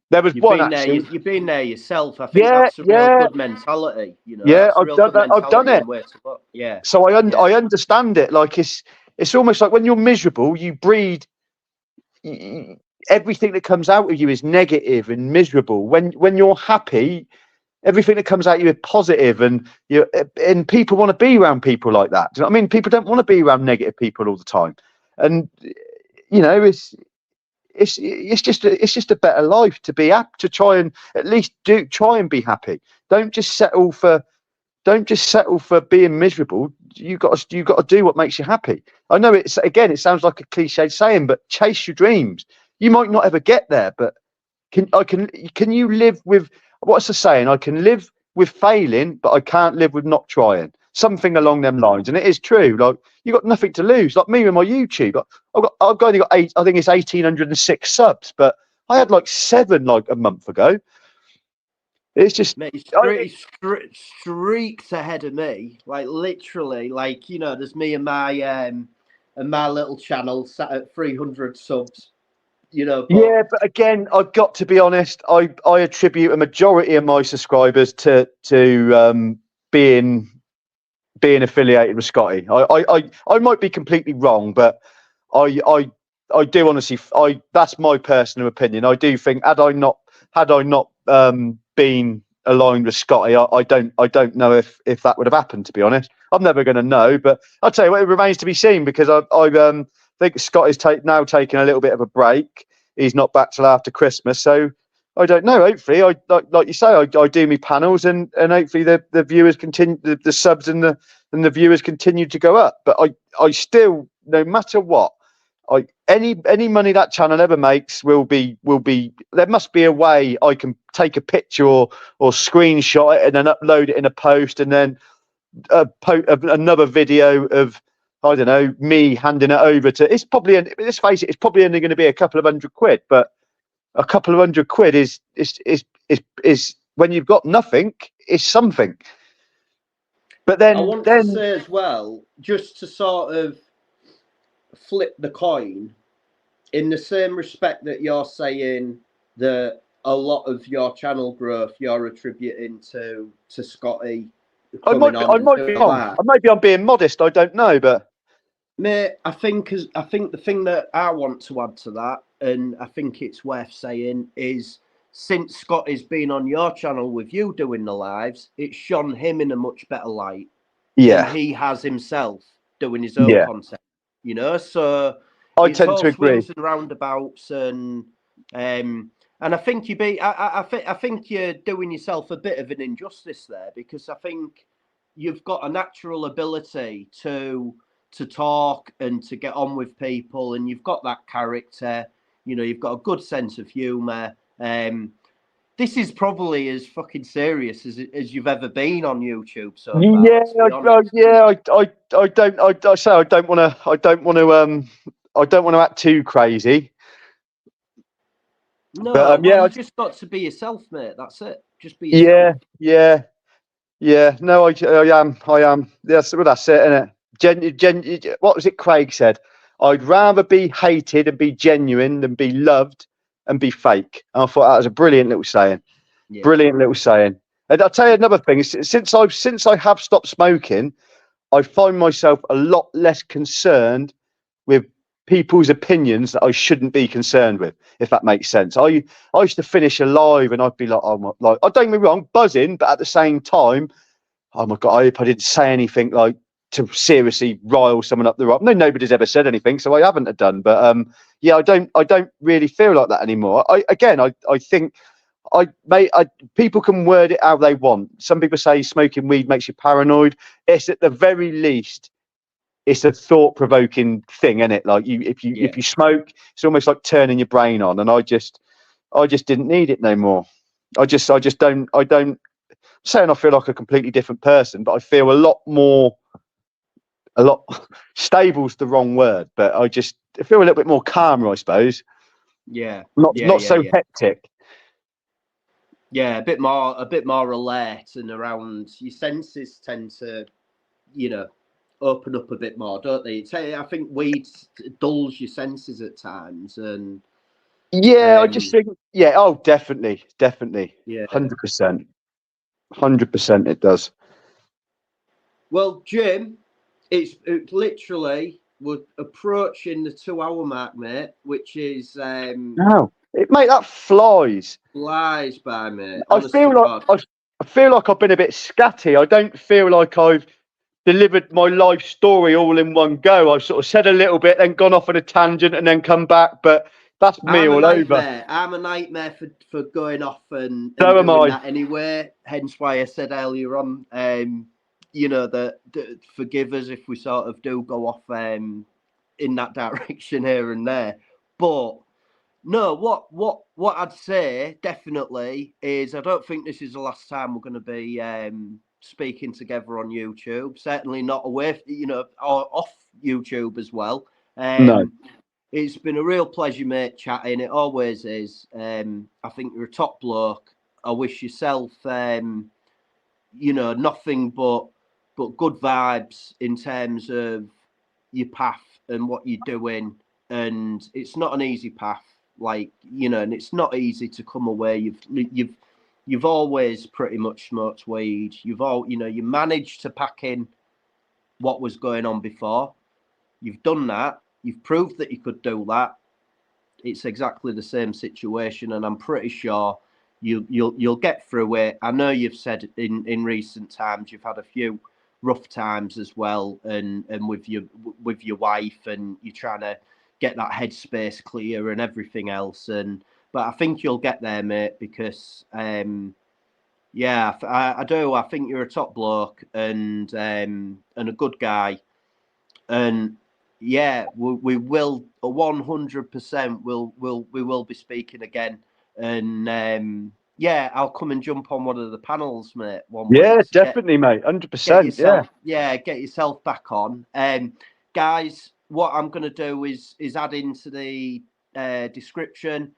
There was you've been there yourself. I think that's a real good mentality. Yeah, I've done that. I've done it. Yeah. So I understand it. Like, it's almost like when you're miserable, you breed. Everything that comes out of you is negative and miserable. When you're happy, everything that comes out of you is positive, and people want to be around people like that. Do you know what I mean? People don't want to be around negative people all the time, and it's just a better life to be happy, to try and at least try and be happy. Don't just settle for being miserable. You got to do what makes you happy. I know it sounds like a cliche saying, but chase your dreams. You might not ever get there, but can you live with, what's the saying? I can live with failing, but I can't live with not trying. Something along them lines, and it is true. Like, you got nothing to lose. Like me with my YouTube, I've only got 8. I think it's 1,806 subs, but I had like 7 like a month ago. It's just, mate, streaks ahead of me. Like, literally, like, there's me and my little channel sat at 300 subs. But again, I've got to be honest. I attribute a majority of my subscribers to being affiliated with Scotty. I might be completely wrong, but I do honestly, that's my personal opinion. I do think had I not been aligned with Scotty, I don't know if that would have happened. To be honest, I'm never going to know. But I'll tell you what, it remains to be seen, because I think Scott is now taking a little bit of a break. He's not back till after Christmas, so I don't know. Hopefully, like you say, I do my panels, and hopefully the viewers continue, the subs and the viewers continue to go up. But I still, no matter what, any money that channel ever makes will be. There must be a way I can take a picture or screenshot it and then upload it in a post, and then another video of, I don't know, me handing it over to. It's probably, let's face it, it's probably only going to be a couple of £100, but a couple of £100 is when you've got nothing, is something. But then I want to say as well, just to sort of flip the coin, in the same respect that you're saying that a lot of your channel growth you're attributing to Scotty. I might be wrong. Maybe I'm being modest. I don't know, but mate, I think the thing that I want to add to that, and I think it's worth saying, is since Scotty's been on your channel with you doing the lives, it's shone him in a much better light. Yeah, than he has himself doing his own content. You know, so I tend to agree. Swings and roundabouts, and I think I think you're doing yourself a bit of an injustice there, because I think you've got a natural ability to talk and to get on with people, and you've got that character. You know, you've got a good sense of humour. This is probably as fucking serious as you've ever been on YouTube so far. Yeah, I don't want to act too crazy. No, but, you just got to be yourself, mate. That's it. Just be yourself. Yeah. No, I am. That's it, isn't it? What was it Craig said? I'd rather be hated and be genuine than be loved and be fake. And I thought that was a brilliant little saying. Yeah. Brilliant little saying. And I'll tell you another thing. Since I have stopped smoking, I find myself a lot less concerned with people's opinions that I shouldn't be concerned with, if that makes sense. I used to finish a live and I'd be like, oh my, like, I don't get me wrong, buzzing, but at the same time, oh my God, I hope I didn't say anything like to seriously rile someone up the right. No, nobody's ever said anything, so I haven't done. But yeah, I don't really feel like that anymore. I think people can word it how they want. Some people say smoking weed makes you paranoid. It's at the very least, it's a thought-provoking thing, isn't it? Like if you smoke, it's almost like turning your brain on. And I just didn't need it no more. I don't saying I feel like a completely different person, but I feel a lot stable's the wrong word, but I feel a little bit more calmer, I suppose. Not so hectic. Yeah, a bit more alert, and around your senses tend to, open up a bit more, don't they? I think weed dulls your senses at times, and I just think, definitely, yeah, 100%, it does. Well, Jim, it's literally, we're approaching the 2-hour mark, mate, which is no, mate, that flies by, mate. I feel like I've been a bit scatty. I don't feel like I've delivered my life story all in one go. I've sort of said a little bit, then gone off on a tangent, and then come back. But that's me all over. I'm a nightmare for going off and doing that anyway. Hence why I said earlier on, that forgive us if we sort of do go off in that direction here and there. But no, what I'd say definitely is I don't think this is the last time we're going to be speaking together on YouTube. Certainly not away, or off YouTube as well. No. It's been a real pleasure, mate, chatting. It always is. I think you're a top bloke. I wish yourself, nothing but good vibes in terms of your path and what you're doing. And it's not an easy path, and it's not easy to come away. You've always pretty much smoked weed. You managed to pack in what was going on before. You've done that. You've proved that you could do that. it's exactly the same situation, and I'm pretty sure you'll get through it. I know you've said in recent times you've had a few rough times as well, and with your wife, and you're trying to get that headspace clear and everything else. But I think you'll get there, mate, because yeah, I do. I think you're a top bloke and a good guy, and yeah, we will 100% we will be speaking again, and yeah, I'll come and jump on one of the panels, mate. Yeah, week definitely, mate. 100%. Yeah, get yourself back on. Guys, what I'm going to do is add into the description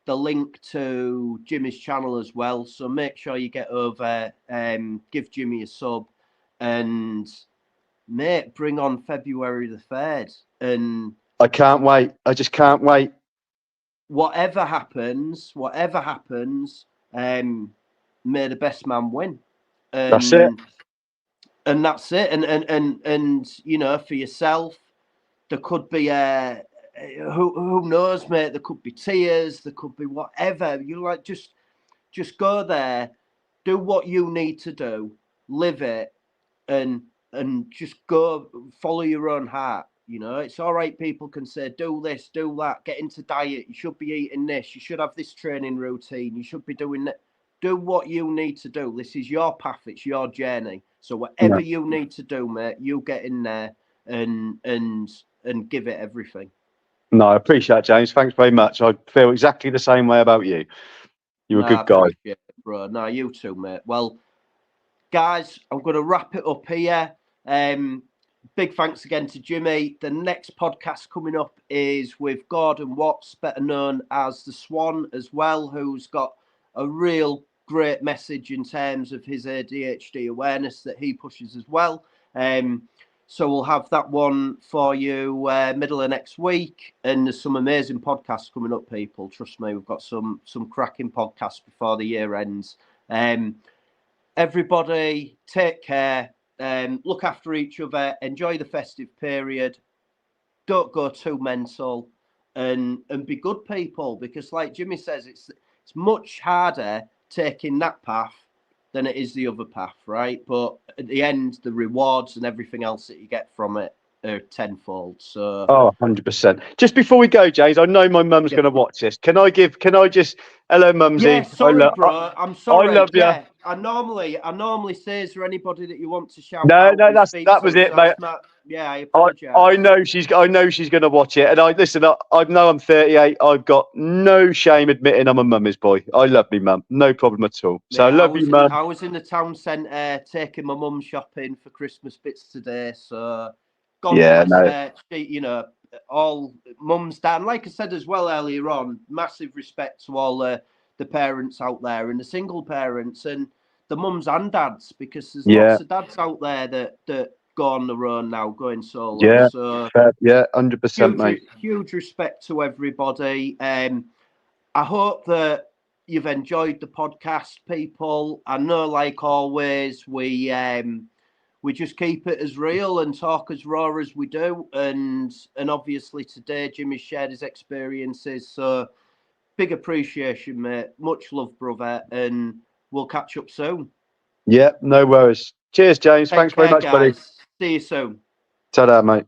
the link to Jimmy's channel as well. So make sure you get over, give Jimmy a sub, and mate, bring on February the 3rd. And I can't wait. I just can't wait. Whatever happens, may the best man win. And that's it. And that's it. And you know, for yourself, there could be who knows, mate? There could be tears. There could be whatever. You like, just go there, do what you need to do, live it, and just go follow your own heart. You know, it's all right. People can say, do this, do that, get into diet. You should be eating this. You should have this training routine. You should be doing that. Do what you need to do. This is your path. It's your journey. So whatever you need to do, mate, you get in there and give it everything. No, I appreciate it, James. Thanks very much. I feel exactly the same way about you. You're a good guy. Appreciate it, bro. No, you too, mate. Well, guys, I'm going to wrap it up here. Big thanks again to Jimmy. The next podcast coming up is with Gordon Watts, better known as the Swan as well, who's got a real great message in terms of his ADHD awareness that he pushes as well. So we'll have that one for you middle of next week. And there's some amazing podcasts coming up, people. Trust me, we've got some cracking podcasts before the year ends. Everybody, take care. Look after each other. Enjoy the festive period. Don't go too mental. And be good people. Because like Jimmy says, it's much harder taking that path than it is the other path, right? But at the end, the rewards and everything else that you get from it are tenfold. So 100%. Just before we go, James, I know my mum's going to watch this. Can I just hello, mumsy? Yeah, sorry, bro. I'm sorry. I love you. Yeah, I normally say, is there anybody that you want to shout No, out? no, that was it, mate. Yeah, I apologize. I know she's going to watch it, and I know I'm 38. I've got no shame admitting I'm a mummy's boy. I love me mum, no problem at all. So I love you, mum. I was in the town centre taking my mum shopping for Christmas bits today. So God bless her. You know, all mums, dad, and like I said as well earlier on, massive respect to all the parents out there and the single parents and the mums and dads, because there's lots of dads out there that go on their own now, going solo. Yeah, so 100%, mate. Huge respect to everybody. I hope that you've enjoyed the podcast, people. I know, like always, we just keep it as real and talk as raw as we do. And obviously today, Jimmy shared his experiences. So big appreciation, mate. Much love, brother. And we'll catch up soon. Yeah, no worries. Cheers, James. Thanks very much, buddy. See you soon. Ta-da, mate.